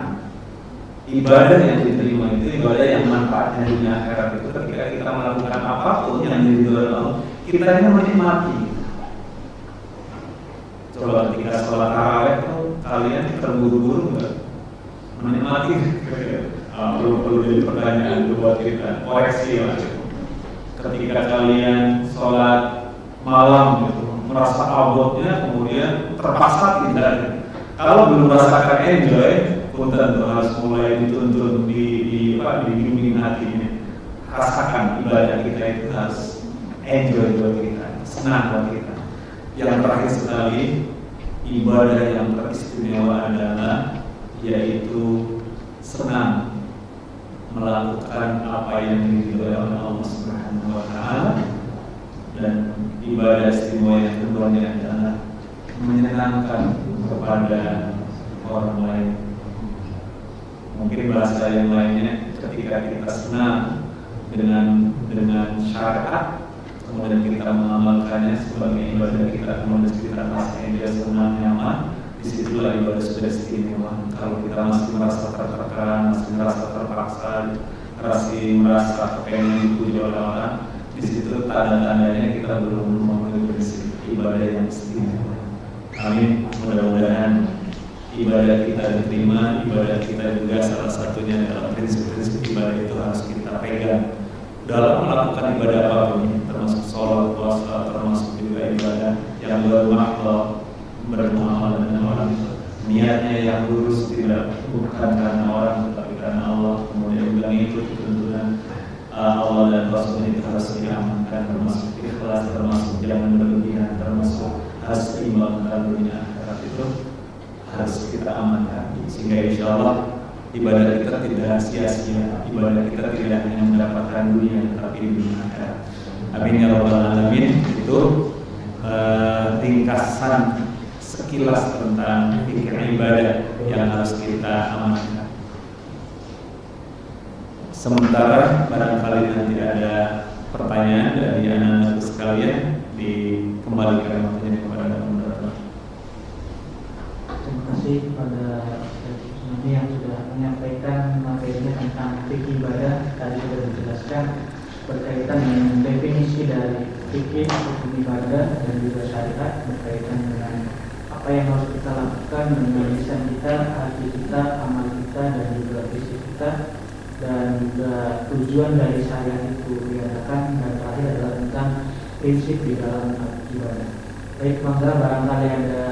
Ibadah yang diterima itu ibadah yang manfaatnya dunia akhirat itu ketika kita melakukan apapun yang diridhoi Allah, kita ini menikmati. Coba ketika sholat tarawih itu kalian terburu-buru nggak? Menikmati? Perlu jadi pertanyaan buat kita, koreksi lah. Ketika kalian sholat malam gitu, merasa abotnya kemudian terpaksa tidak. Kalau belum merasakan enjoy, pun tentu harus mulai dituntun dibimbing hatinya. Rasakan ibadah kita itu harus enjoy buat kita, senang buat kita. Yang terakhir sekali, ibadah yang teristimewa adalah yaitu senang melakukan apa yang diridhoi oleh Allah Subhanahu wa taala. Dan ibadah istimewa yang keduanya adalah menyenangkan kepada orang lain. Mungkin bahasa yang lainnya, ketika kita senang dengan syariat, kemudian kita mengamalkannya sebagai ibadah kita, kemudian kita merasakan dia senang, nyaman, disitulah ibadah sudah istimewa. Kalau kita masih merasa tertekan, masih merasa terpaksa, masih merasa pengen dipuji oleh orang, di situ tanda-tandanya kita belum memenuhi prinsip ibadah yang istimewa. Amin. Mudah-mudahan ibadah kita diterima. Ibadah kita juga salah satunya dalam prinsip-prinsip ibadah itu harus kita pegang dalam melakukan ibadah apapun, termasuk sholat, puasa, termasuk juga ibadah yang bermakna bermuamalah dengan orang. Niatnya yang lurus, tidak bukan karena orang tetapi karena Allah. Kemudian juga ikut tuntunan Allah dan Rasulnya itu harus diamankan, termasuk ikhlas, termasuk jangan berlebihan, termasuk harus seimbangkan dunia akhirat itu harus kita amankan, sehingga insya Allah ibadah kita tidak sia-sia, ibadah kita tidak hanya mendapatkan dunia tetapi dunia akhirat. Amin ya rabbal alamin. Itu ringkasan sekilas tentang fikih ibadah yang harus kita amankan. Sementara barangkali nanti ada pertanyaan dari anak-anak sekalian, dikembalikan waktunya kepada moderator. Terima kasih kepada Ustaz yang sudah menyampaikan materinya tentang fikih ibadah. Tadi sudah dijelaskan berkaitan dengan definisi dari fikih hukum ibadah dan juga syariat, berkaitan dengan apa yang harus kita lakukan dengan lisan kita, hati kita, amal kita, dan juga visi kita, dan juga tujuan dari syariat itu diadakan. Dan terakhir adalah tentang prinsip di dalam ibadah. Baik, maka barangkali ada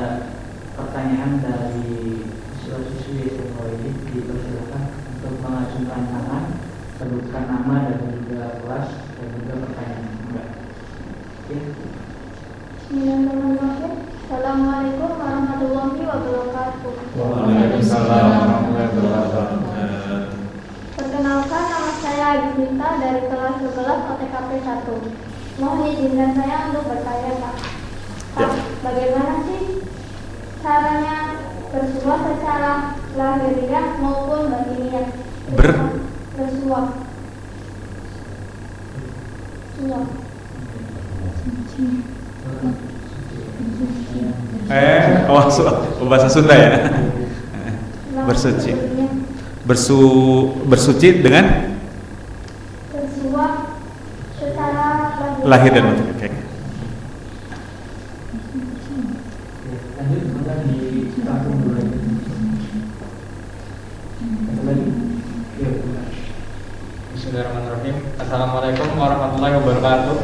pertanyaan dari siswa-siswi SMA ini, dipersilakan untuk mengacungkan tangan, sebutkan nama dan juga kelas dan juga pertanyaan. Oke. Bismillahirrahmanirrahim. Assalamualaikum warahmatullahi wabarakatuh. Waalaikumsalam warahmatullahi wabarakatuh. Perkenalkan, nama saya Agustinta dari kelas 11 OTKP 1. Mohon izinkan saya untuk bertanya, Pak. Pak, bagaimana sih caranya bersuah secara lahiriah maupun batiniah. Bersuah. Suah. Bahasa Sunda ya. Bersuci. Bersuci dengan bersuah secara lahir dan batin. Oke. Lanjut, maka di kampung dulu lagi. Satu lagi. Yuk. Bismillahirrahmanirrahim. Assalamualaikum warahmatullahi wabarakatuh.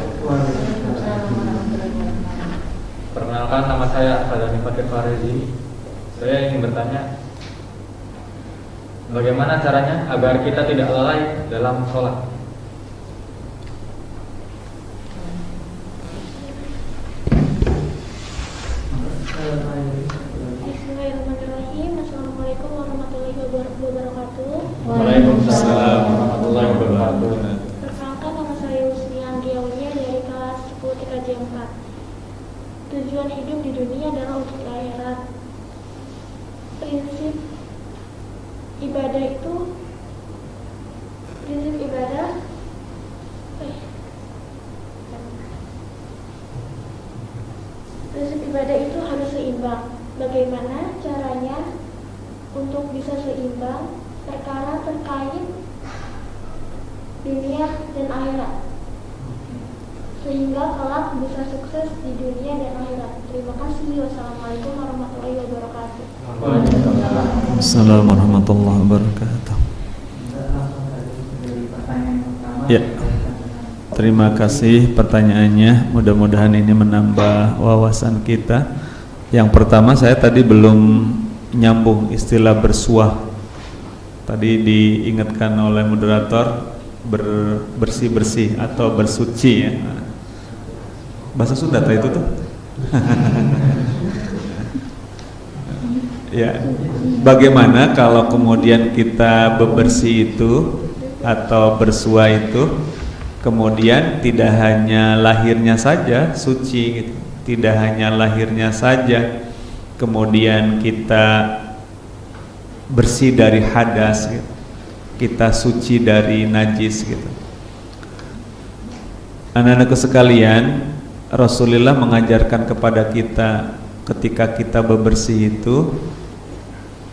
Perkenalkan, nama saya Fadani Fakir Farizi. Saya ingin bertanya, bagaimana caranya agar kita tidak lalai dalam sholat? Bismillahirrahmanirrahim. Assalamualaikum warahmatullahi wabarakatuh. Waalaikumsalam warahmatullahi wabarakatuh. Perkenalkan, nama saya Husni Anggiaulia dari kelas 10 TKJ 4. Tujuan hidup di dunia adalah untuk akhirat. Prinsip ibadah itu harus seimbang. Bagaimana caranya untuk bisa seimbang perkara terkait dunia dan akhirat, sehingga kelak bisa sukses di dunia dan akhirat. Terima kasih. Wassalamualaikum warahmatullahi wabarakatuh. Assalamualaikum warahmatullahi wabarakatuh. Ya. Terima kasih pertanyaannya. Mudah-mudahan ini menambah wawasan kita. Yang pertama, saya tadi belum nyambung istilah bersuah. Tadi diingatkan oleh moderator bersih-bersih atau bersuci ya. Bahasa Sunda itu tuh. Ya. Bagaimana kalau kemudian kita bebersih itu atau bersuah itu, kemudian tidak hanya lahirnya saja suci gitu. Tidak hanya lahirnya saja, kemudian kita bersih dari hadas gitu. Kita suci dari najis gitu. Anak-anakku sekalian, Rasulullah mengajarkan kepada kita ketika kita bebersih itu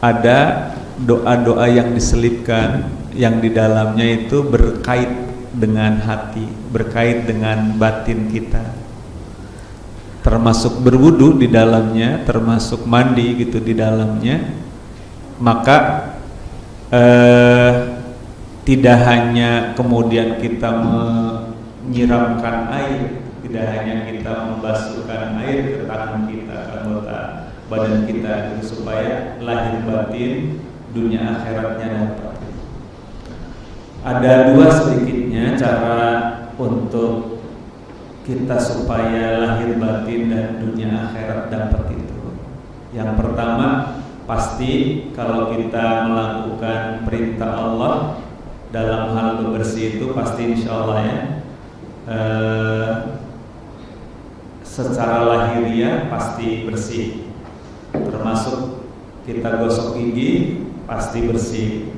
ada doa-doa yang diselipkan yang di dalamnya itu berkait dengan hati, berkait dengan batin kita. Termasuk berwudu di dalamnya, termasuk mandi gitu di dalamnya. Maka tidak hanya kemudian kita menyiramkan air, tidak hanya kita membasuhkan air ke tangan kita, ke anggota badan kita, supaya lahir batin dunia akhiratnya dapat. Ada dua sedikitnya cara untuk kita supaya lahir batin dan dunia akhirat dapat itu. Yang pertama, pasti kalau kita melakukan perintah Allah dalam hal bebersih itu pasti insya Allah ya secara lahiriah pasti bersih. Termasuk kita gosok gigi pasti bersih.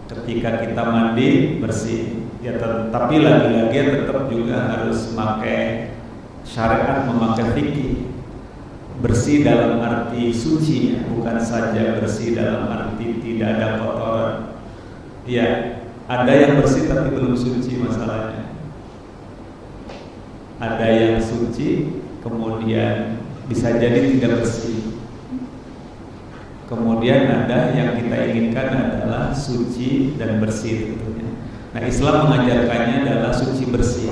Ketika kita mandi bersih. Ya, tapi lagi-lagi tetap juga harus memakai syariat, memakai fikih. Bersih dalam arti suci, bukan saja bersih dalam arti tidak ada kotoran. Ya, ada yang bersih tapi belum suci masalahnya. Ada yang suci kemudian bisa jadi tidak bersih. Kemudian ada yang kita inginkan adalah suci dan bersih tentunya. Nah, Islam mengajarkannya adalah suci bersih.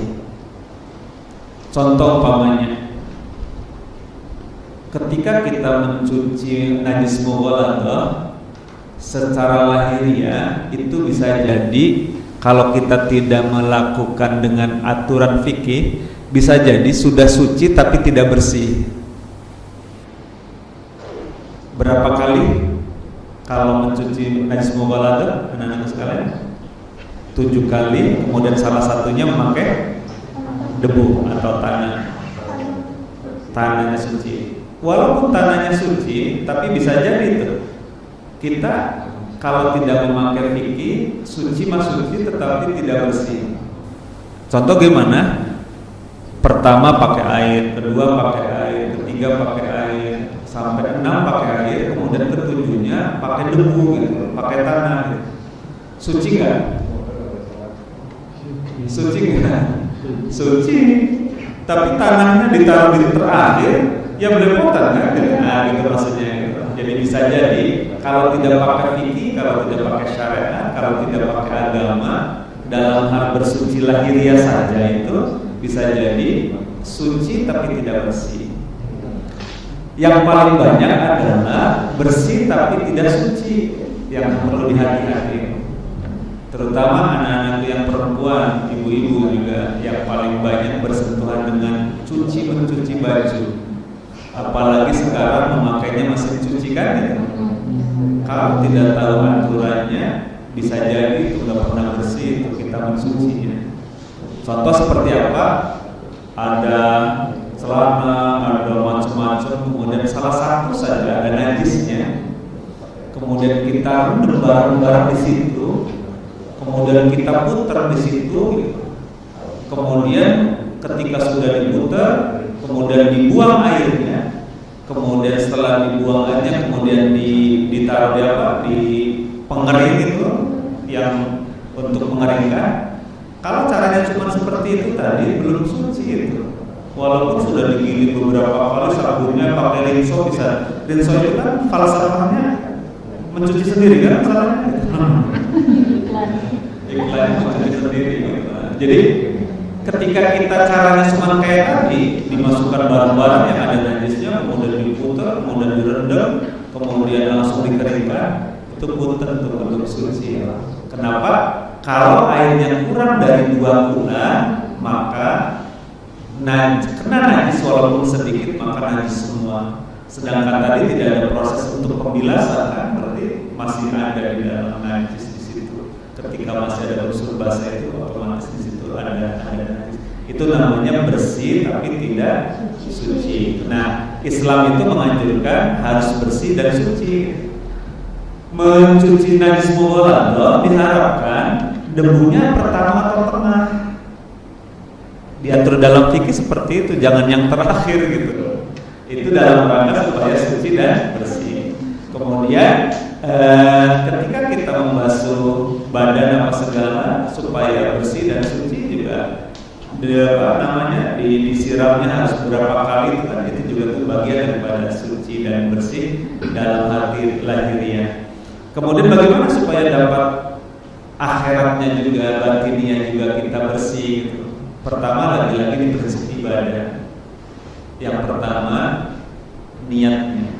Contoh umpamanya, ketika kita mencuci najis mughaladah secara lahiriah itu bisa jadi kalau kita tidak melakukan dengan aturan fikih bisa jadi sudah suci tapi tidak bersih. Berapa kali kalau mencuci najis mughaladah anak-anak sekalian? 7 kali, kemudian salah satunya memakai debu atau tanah. Tanahnya suci. Walaupun tanahnya suci, tapi bisa jadi itu kita kalau tidak memakai fikih, suci tetapi tidak bersih. Contoh gimana? Pertama pakai air, kedua pakai air, ketiga pakai air, sampai 6 pakai air, kemudian ketujuhnya pakai debu gitu, pakai tanah gitu. Suci nggak? Suci nggak? Suci. Tapi tanahnya ditaruh di terakhir, ya belepotan kan? Nah gitu maksudnya gitu. Jadi bisa jadi kalau tidak pakai fikih, kalau tidak pakai syariat, kalau tidak pakai agama, dalam hal bersuci lahiriah saja itu bisa jadi suci tapi tidak bersih. Yang paling banyak adalah bersih tapi tidak suci, yang perlu dihati-hati. Terutama anak-anak yang perempuan, ibu-ibu juga yang paling banyak bersentuhan dengan mencuci baju. Apalagi sekarang memakainya mesin cuci kan ya. Kalau tidak tahu aturannya, bisa jadi itu nggak pernah bersih untuk kita mencucinya. Contoh seperti apa? Ada celana, ada macam-macam, kemudian salah satu saja ada najisnya, kemudian kita rendam barang-barang di situ, kemudian kita putar di situ, kemudian ketika sudah diputar, kemudian dibuang airnya, kemudian setelah dibuangannya, kemudian ditaruh di pengering itu yang untuk mengeringkan. Kalau caranya cuma seperti itu tadi belum suci itu. Walaupun sudah digiling beberapa kali sabunnya pakai rinso bisa. Rinso itu kan falsafahnya mencuci sendiri kan masalahnya. Iklan mencuci sendiri. Jadi ketika kita caranya cuma kayak tadi, dimasukkan barang-barang yang ada najisnya, kemudian diputar, kemudian direndam, kemudian langsung dikeringkan, itu pun tentu belum suci. Kenapa? Kalau airnya kurang dari 2 bulan, maka kena najis walaupun sedikit, maka najis semua. Sedangkan tadi tidak ada proses untuk pembilasan, kan berarti masih ada di dalam najis di situ. Ketika masih ada unsur basah itu otomatis di situ ada najis. Itu namanya bersih tapi tidak suci. Nah, Islam itu menganjurkan harus bersih dan suci. Mencuci najis mughalladhah diharapkan debunya pertama atau tengah. Diatur dalam fikih seperti itu, jangan yang terakhir gitu. Itu dalam rangka supaya suci dan bersih. Kemudian ketika kita membasuh badan apa segala supaya bersih dan suci juga disiramnya harus berapa kali itu kan, itu juga tuh bagian daripada suci dan bersih dalam hati lahiriah. Kemudian bagaimana supaya dapat akhiratnya juga, batinnya juga kita bersih gitu. Pertama lagi-lagi di prinsip ibadah. Yang pertama niatnya.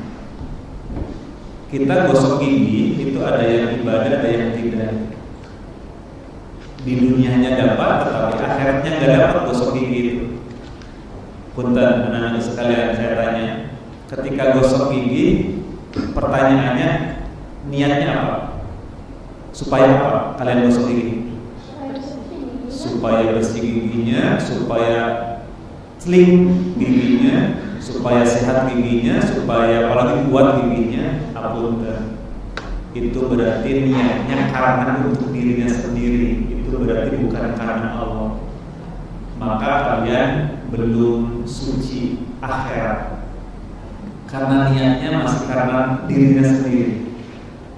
Kita gosok gigi itu ada yang ibadah, ada yang tidak. Di dunianya dapat, tetapi akhiratnya nggak dapat gosok gigi itu. Punten anak-anak sekalian, saya tanya, ketika gosok gigi, pertanyaannya niatnya apa? Supaya apa kalian gosok gigi? Supaya bersih giginya, supaya slim giginya, supaya sehat giginya, supaya apalagi kuat giginya. Apunten. Itu berarti niatnya karena untuk dirinya sendiri. Itu berarti bukan karena Allah. Maka kalian belum suci akhirat. Karena niatnya masih karena dirinya sendiri.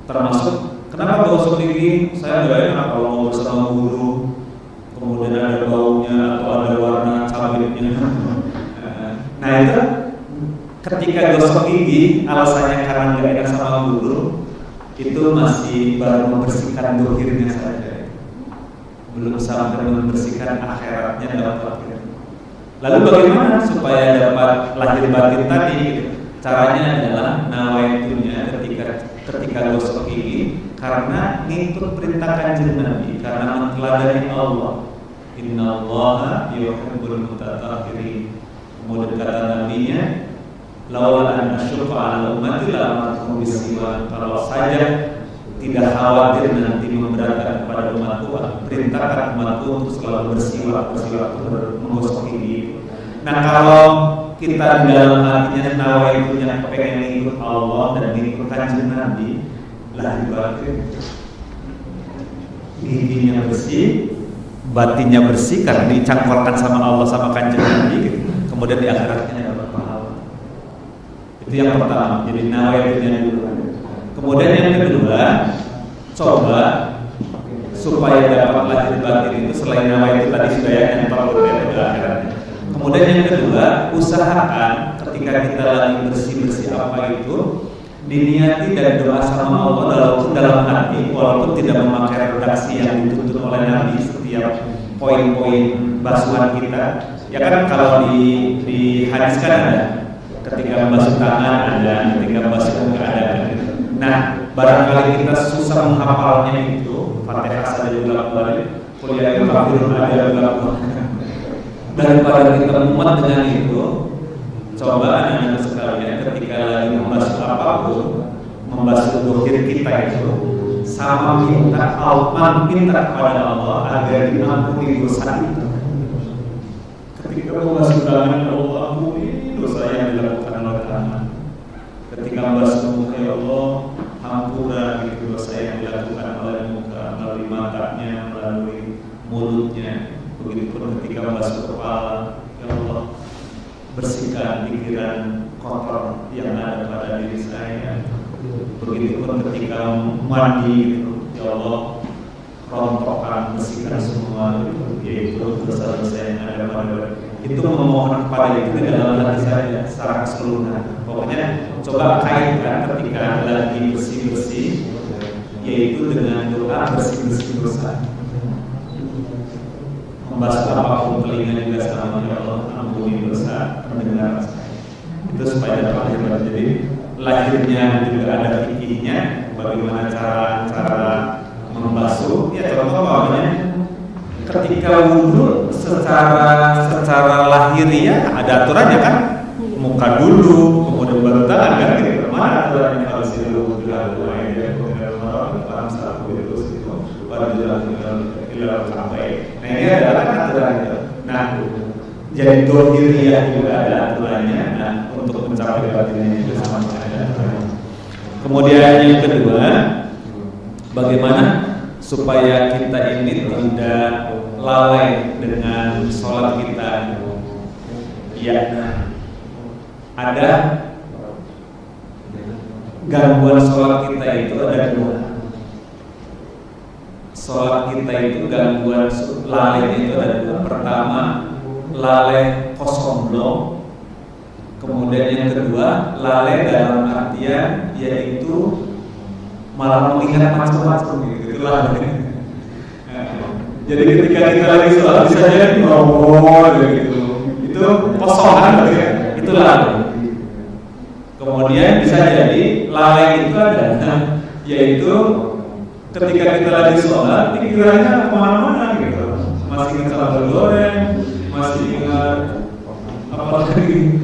Termasuk kenapa gosok gigi? Saya nggak enak kalau mau bersama guru, kemudian ada baunya atau ada warna cabenya. Nah itu ketika gosok gigi alasannya karena nggak enak sama guru, itu masih baru membersihkan dohirnya saja, belum sampai membersihkan akhiratnya dapat. Lalu bagaimana supaya dapat lahir batin tadi? Caranya adalah nawaitunya ketika gosok gigi karena ngikut perintah Kanjeng Nabi, karena meneladani Allah. Innallaha yuhibbul mutatahhirin. Kemudian kata Nabinya, laula an asyqa 'ala ummati la amartuhum bisiwak. Kalau saja tidak khawatir nanti memberatkan kepada umatku, perintahkan umatku untuk selalu bersiwak menggosok gigi. Nah, kalau kita di dalam hatinya nawaitunya pengen ikut Allah dan ikut Kanjeng Nabi, lahir batin. Giginya bersih, batinnya bersih karena dicangkolkan sama Allah sama Kanjeng Nabi gitu. Kemudian di akhiratnya dapat pahala. Itu yang pertama. Jadi nawaitunya dulu. Kemudian yang kedua, coba supaya dapat lahir batin itu selain nawaitu tadi sudah ya yang perlu ke akhiratnya. Kemudian yang kedua, usahakan ketika kita lagi bersih-bersih apa itu diniati dan doa sama Allah walaupun dalam hati, walaupun tidak memakai redaksi yang dituntut oleh Nabi setiap poin-poin basuhan kita. Ya kan kalau di hadis kan ada ketika membasuh tangan ada, ketika membasuh muka ada. Nah, barangkali kita susah menghafalnya itu, Fatihah saja bolak-balik, kuliah kafirun ada bolak-balik. Daripada kita mumet dengan itu, coba anak-anak sekalian ketika lagi membasuh apapun, membasuh dohir kita itu, sama minta kepada Allah agar diampuni dosa itu. Ketika membasuh tangan, Allah ampuni dosa yang dilakukan oleh tangan. Ketika membasuh muka, ya Allah hampura gitu dosa yang dilakukan oleh muka, melalui matanya, melalui mulutnya. Begitupun ketika membasuh kepala, ya Allah bersihkan pikiran kotor yang ada pada diri saya. Begitupun ketika mandi gitu, ya Allah rontokkan, bersihkan semua yaitu dosa-dosa yang ada pada. Itu memohon kepada itu dalam hati saya secara keseluruhan. Pokoknya coba kaitkan ketika lagi bersih-bersih yaitu dengan doa bersih-bersih dosa. Membasuh apapun telinga juga sama, ya Allah ampuni dosa pendengar saya. Itu supaya dapat lahir batin. Jadi lahirnya juga ada fikihnya, bagaimana cara membasuh. Ya contoh bagaimana ketika wudhu secara lahiriah ada aturannya kan, muka dulu kemudian baru tangan kan gitu. Mana aturannya kalau sih wudhu lalu aja kemudian orang satu itu baru jalan sampai. Nah ini adalah aturan itu. Nah jadi dohiriyah juga ada aturannya. Nah untuk mencapai batinnya juga sama ada aturannya. Kemudian yang kedua, bagaimana supaya kita ini tidak lalai dengan sholat kita. Ya, ada gangguan sholat kita itu ada dua. Sholat kita itu gangguan lalai itu ada dua. Pertama, lalai kosong blok. Kemudian yang kedua, lalai dalam artian yaitu malah mengingat macam-macam gitu. Itulah. Jadi ketika kita lagi sholat bisa jadi gitu. Itu kosongan gitu ya. Itu lalai. Kemudian bisa jadi lalai itu ada yaitu ketika kita lagi sholat, pikirannya kemana-mana gitu. Masih ingat sambal goreng, masih ingat apa lagi,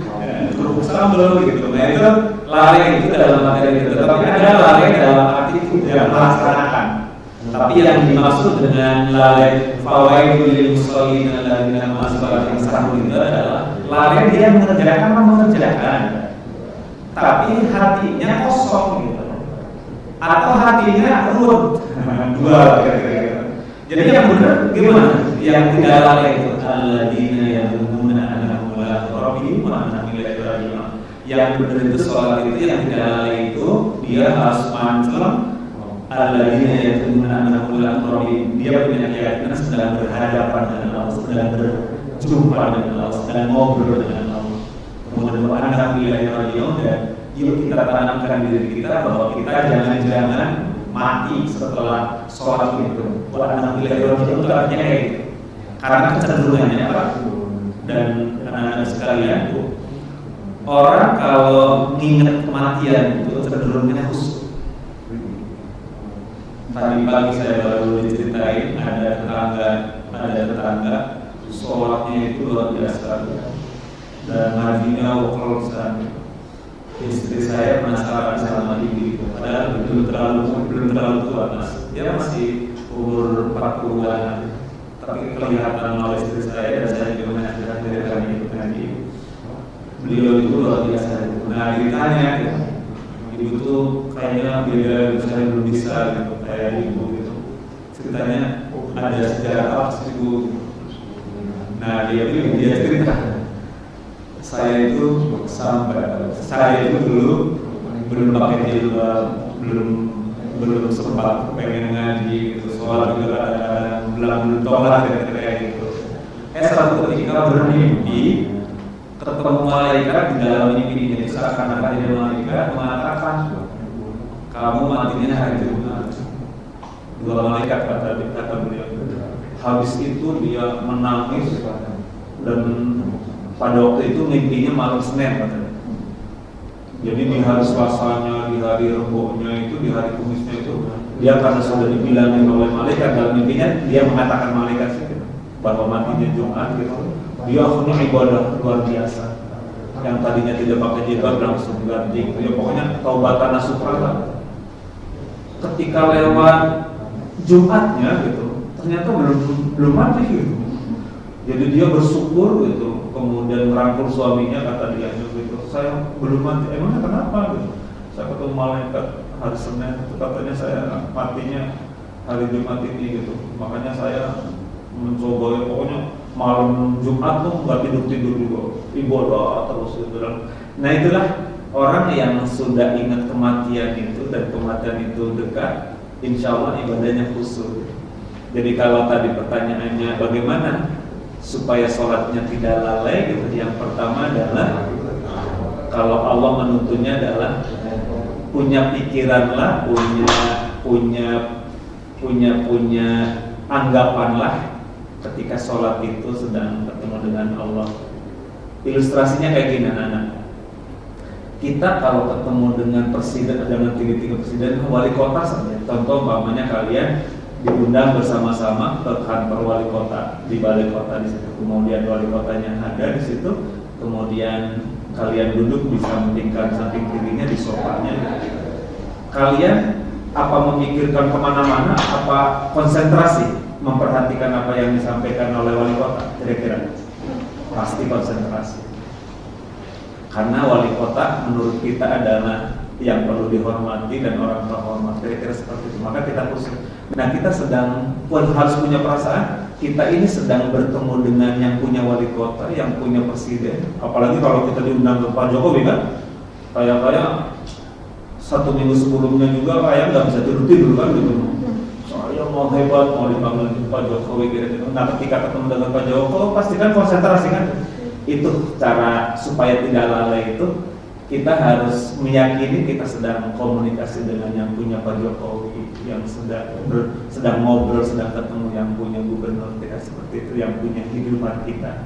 kerupuk sambal gitu. Nah itu lalai itu dalam materi itu. Tapi ada lalai dalam arti tidak melaksanakan. Tapi yang dimaksud dengan lalai fawaidul lil musallin alladzina ma'asbatin sahur itu adalah lalai dia mengerjakan, tapi hatinya kosong gitu. Atau hatinya urut dua kira-kira. Jadi yang benar gimana? Yang tidak lalai itu alladzina yadhunnuna annahum mulaqu rabbihim wa annahum ilaihi raji'un. Yang benar itu sholat itu yang tidak lalai itu dia harus manclem alladzina yadhunnuna annahum mulaqu rabbihim. Dia punya keyakinan sedang berhadapan dengan Allah, sedang berjumpa dengan Allah, sedang ngobrol dengan Allah. Kemudian wa annahum ilaihi raji'un dan yuk kita tanamkan diri kita bahwa kita jangan-jangan mati setelah sholat itu. Buat anak ilaihi raji'un itu artinya kayak gitu. Karena kecenderungannya Pak dan anak-anak sekalian itu, orang kalau mengingat kematian itu cenderungnya khusyuk. Tadi pagi saya baru diceritain ada tetangga sholatnya itu luar biasa dan ngajinya wakil sana. Istri saya penasaran sama ibu itu, padahal belum terlalu tua, Mas. Dia masih umur 40-an, tapi kelihatan oleh istri saya dan saya juga mengajarkan dari kami itu. Beliau itu luar biasa. Nah ditanya, ibu tuh kayaknya beda, saya belum bisa gitu kayak ibu gitu. Ceritanya ada sejarah apa sih ibu? Nah dia cerita, saya itu dulu belum pakai jilbab, belum sempat pengen ngaji gitu, soal juga belum tahu lah kayak gitu. Satu ketika bermimpi ketemu malaikat di dalam mimpi ini, seakan-akan dia malaikat mengatakan kamu matinya hari Jumat. Dua malaikat kata beliau. Habis itu dia menangis dan pada waktu itu mimpinya malam Senin katanya. Jadi di hari Selasanya, di hari Reboknya itu, di hari Kumisnya itu, dia karena sudah dibilangin oleh malaikat dalam mimpinya, dia mengatakan malaikat gitu, bahwa matinya Jumat gitu. Dia akhirnya ibadah luar biasa. Yang tadinya tidak pakai jilbab langsung ganti. Ya pokoknya taubatan nasuha lah. Ketika lewat Jumatnya gitu, ternyata belum mati gitu. Jadi dia bersyukur gitu. Kemudian merangkul suaminya, kata dia gitu, saya belum mati. Emangnya kenapa gitu? Saya ketemu malaikat hari Senin, itu katanya saya matinya hari Jumat ini gitu. Makanya saya mencoba ya, pokoknya malam Jumat tuh nggak tidur juga, ibadah terus gitu. Nah itulah orang yang sudah ingat kematian itu dan kematian itu dekat, insya Allah ibadahnya khusyuk. Jadi kalau tadi pertanyaannya bagaimana supaya sholatnya tidak lalai gitu, yang pertama adalah kalau Allah menuntunnya adalah punya pikiran lah, punya anggapan lah ketika sholat itu sedang bertemu dengan Allah. Ilustrasinya kayak gini anak-anak. Kita kalau ketemu dengan presiden, dengan tinggi-tinggi presiden, wali kota saja. Contoh umpamanya kalian diundang bersama-sama ke kantor wali kota, di balai kota di situ. Kemudian wali kotanya ada di situ. Kemudian kalian duduk di samping kirinya di sofanya. Kalian apa memikirkan kemana-mana? Apa konsentrasi memperhatikan apa yang disampaikan oleh wali kota? Kira-kira pasti konsentrasi. Karena wali kota menurut kita adalah yang perlu dihormati dan orang terhormat, kira-kira seperti itu. Maka kita khusus. Nah kita harus punya perasaan kita ini sedang bertemu dengan yang punya wali kota, yang punya presiden. Apalagi kalau kita diundang ke Pak Jokowi kan, kayak satu minggu sebelumnya juga kayak nggak bisa tidur kan gitu. Saya mau hebat, mau dipanggil Pak Jokowi gitu. Nah ketika ketemu dengan Pak Jokowi pastikan konsentrasi kan. Itu cara supaya tidak lalai itu. Kita harus meyakini kita sedang komunikasi dengan yang punya Pak Jokowi, yang sedang ngobrol, sedang ketemu yang punya gubernur kita seperti itu, yang punya kehidupan kita.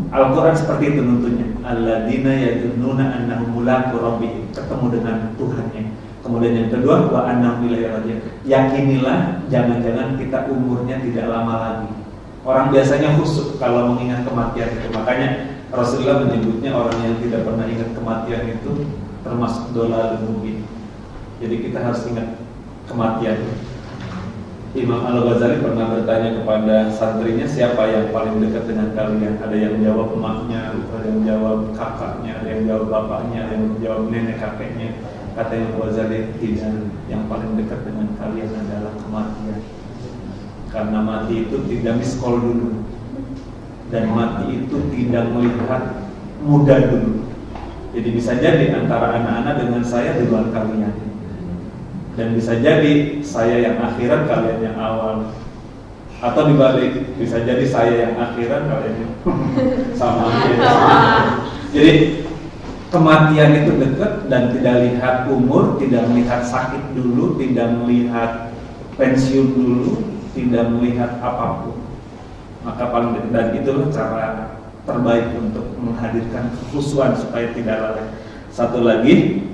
Al-Quran seperti itu nuntunnya. Alladzina yadunnuna annahum mulaqu rabbihim, ketemu dengan Tuhannya. Kemudian yang kedua, wa annahum ilaihi raji'un. Yakinilah jangan-jangan kita umurnya tidak lama lagi. Orang biasanya khusyuk kalau mengingat kematian itu. Makanya Rasulullah menyebutnya orang yang tidak pernah ingat kematian itu termasuk dolalul mubin. Jadi kita harus ingat kematian. Imam Al-Ghazali pernah bertanya kepada santrinya, siapa yang paling dekat dengan kalian? Ada yang jawab emaknya, ada yang jawab kakaknya, ada yang jawab bapaknya, ada yang jawab nenek kakeknya. Kata Imam Al-Ghazali, tidak, yang paling dekat dengan kalian adalah kematian. Karena mati itu tidak miskol dulu, dan mati itu tidak melihat muda dulu. Jadi bisa jadi antara anak-anak dengan saya di luar kalian, dan bisa jadi saya yang akhirat, kalian yang awal, atau dibalik, bisa jadi saya yang akhirat, kalian yang sama. Jadi kematian itu dekat dan tidak lihat umur, tidak melihat sakit dulu, tidak melihat pensiun dulu, tidak melihat apapun. Maka paling, dan itulah cara terbaik untuk menghadirkan kekhusyuan supaya tidak lalai. Satu lagi,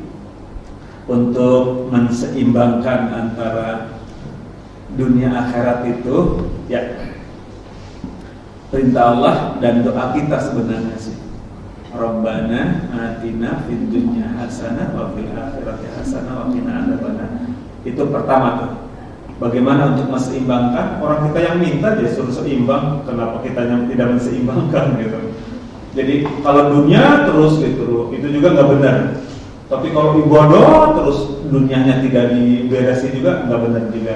untuk menseimbangkan antara dunia akhirat itu, ya perintah Allah dan doa kita sebenarnya sih. Rabbana atina fid dunya hasanah wa fil akhirati hasanah wa qina adzabannar. Itu pertama tuh. Bagaimana untuk menseimbangkan? Orang kita yang minta dia suruh seimbang, kenapa kita yang tidak menseimbangkan gitu. Jadi kalau dunia terus gitu, itu juga nggak benar. Tapi kalau ibadah terus dunianya tidak diberesin juga nggak benar juga.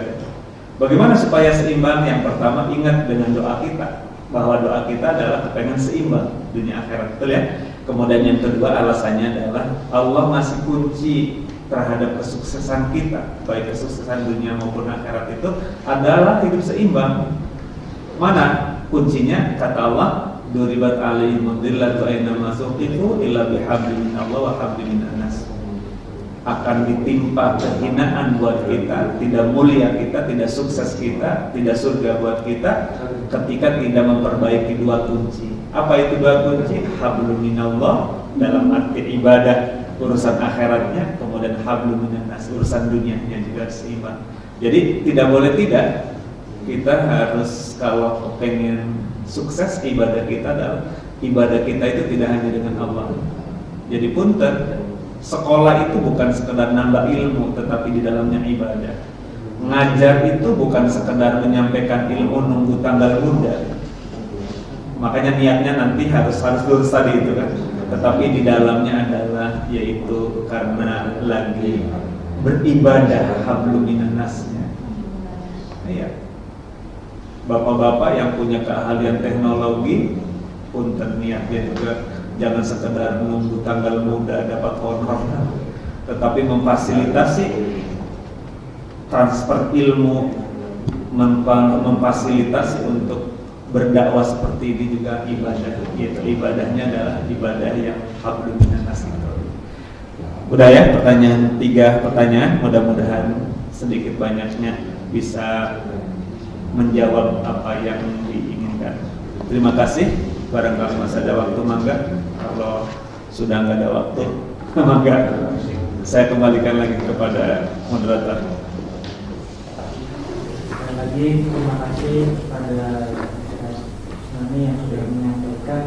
Bagaimana supaya seimbang? Yang pertama, ingat dengan doa kita bahwa doa kita adalah kepengen seimbang dunia akhirat, betul ya? Kemudian yang kedua alasannya adalah Allah masih kunci terhadap kesuksesan kita, baik kesuksesan dunia maupun akhirat itu adalah hidup seimbang. Mana kuncinya? Kata Allah, duribat alaihim dhillatu aina masuqifu illa bihablin minallah wa hablin minan-nas. Akan ditimpa kehinaan buat kita, tidak mulia kita, tidak sukses kita, tidak surga buat kita ketika tidak memperbaiki dua kunci. Apa itu dua kunci? Hablum minallah dalam arti ibadah, urusan akhiratnya, kemudian hablum minan-nas, urusan dunianya juga seimbang. Jadi tidak boleh tidak, kita harus kalau pengen sukses ibadah kita adalah ibadah kita itu tidak hanya dengan Allah. Jadi punten, sekolah itu bukan sekedar nambah ilmu, tetapi di dalamnya ibadah. Ngajar itu bukan sekedar menyampaikan ilmu nunggu tanggal muda. Makanya niatnya nanti harus lulus tadi itu kan. Tetapi di dalamnya adalah yaitu karena lagi beribadah hablum minan-nasnya. Iya. Bapak-bapak yang punya keahlian teknologi, punten niatnya juga jangan sekedar menunggu tanggal muda dapat honor, tetapi memfasilitasi transfer ilmu, memfasilitasi untuk berdakwah seperti ini juga ibadah. Yaitu ibadahnya adalah ibadah yang hablum minan-nas. Udah ya, pertanyaan 3 pertanyaan, mudah-mudahan sedikit banyaknya bisa menjawab apa yang diinginkan. Terima kasih. Barangkali masih ada waktu, mangga. Kalau sudah nggak ada waktu, mangga saya kembalikan lagi kepada moderator. Sekali lagi terima kasih kepada Nani yang sudah menyampaikan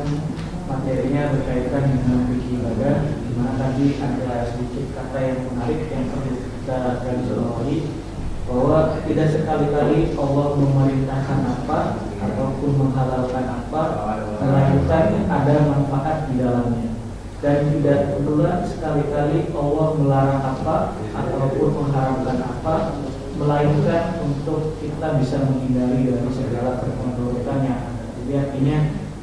materinya berkaitan dengan fikih ibadah, di mana tadi ada sedikit kata yang menarik yang perlu kita garis bawahi, bahwa tidak sekali-kali Allah memerintahkan apa ataupun menghalalkan apa melainkan ada manfaat di dalamnya, dan tidak pula sekali-kali Allah melarang apa ataupun mengharamkan apa melainkan untuk kita bisa menghindari dari segala keburukan yang ada. Jadi artinya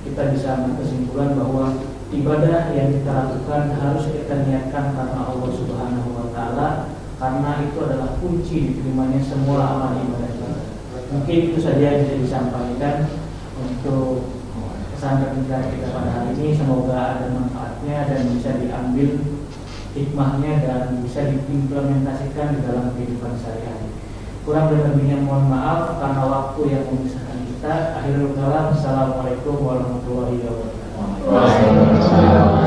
kita bisa berkesimpulan bahwa ibadah yang kita lakukan harus kita niatkan karena Allah Subhanahu wa Ta'ala, karena itu adalah kunci diterimanya semua amal ibadah kita. Mungkin itu saja yang bisa disampaikan untuk pesan pembicaraan kita pada hari ini. Semoga ada manfaatnya dan bisa diambil hikmahnya dan bisa diimplementasikan di dalam kehidupan sehari-hari. Kurang dan lebihnya mohon maaf karena waktu yang memisahkan kita. Akhirul kalam, assalamualaikum warahmatullahi wabarakatuh.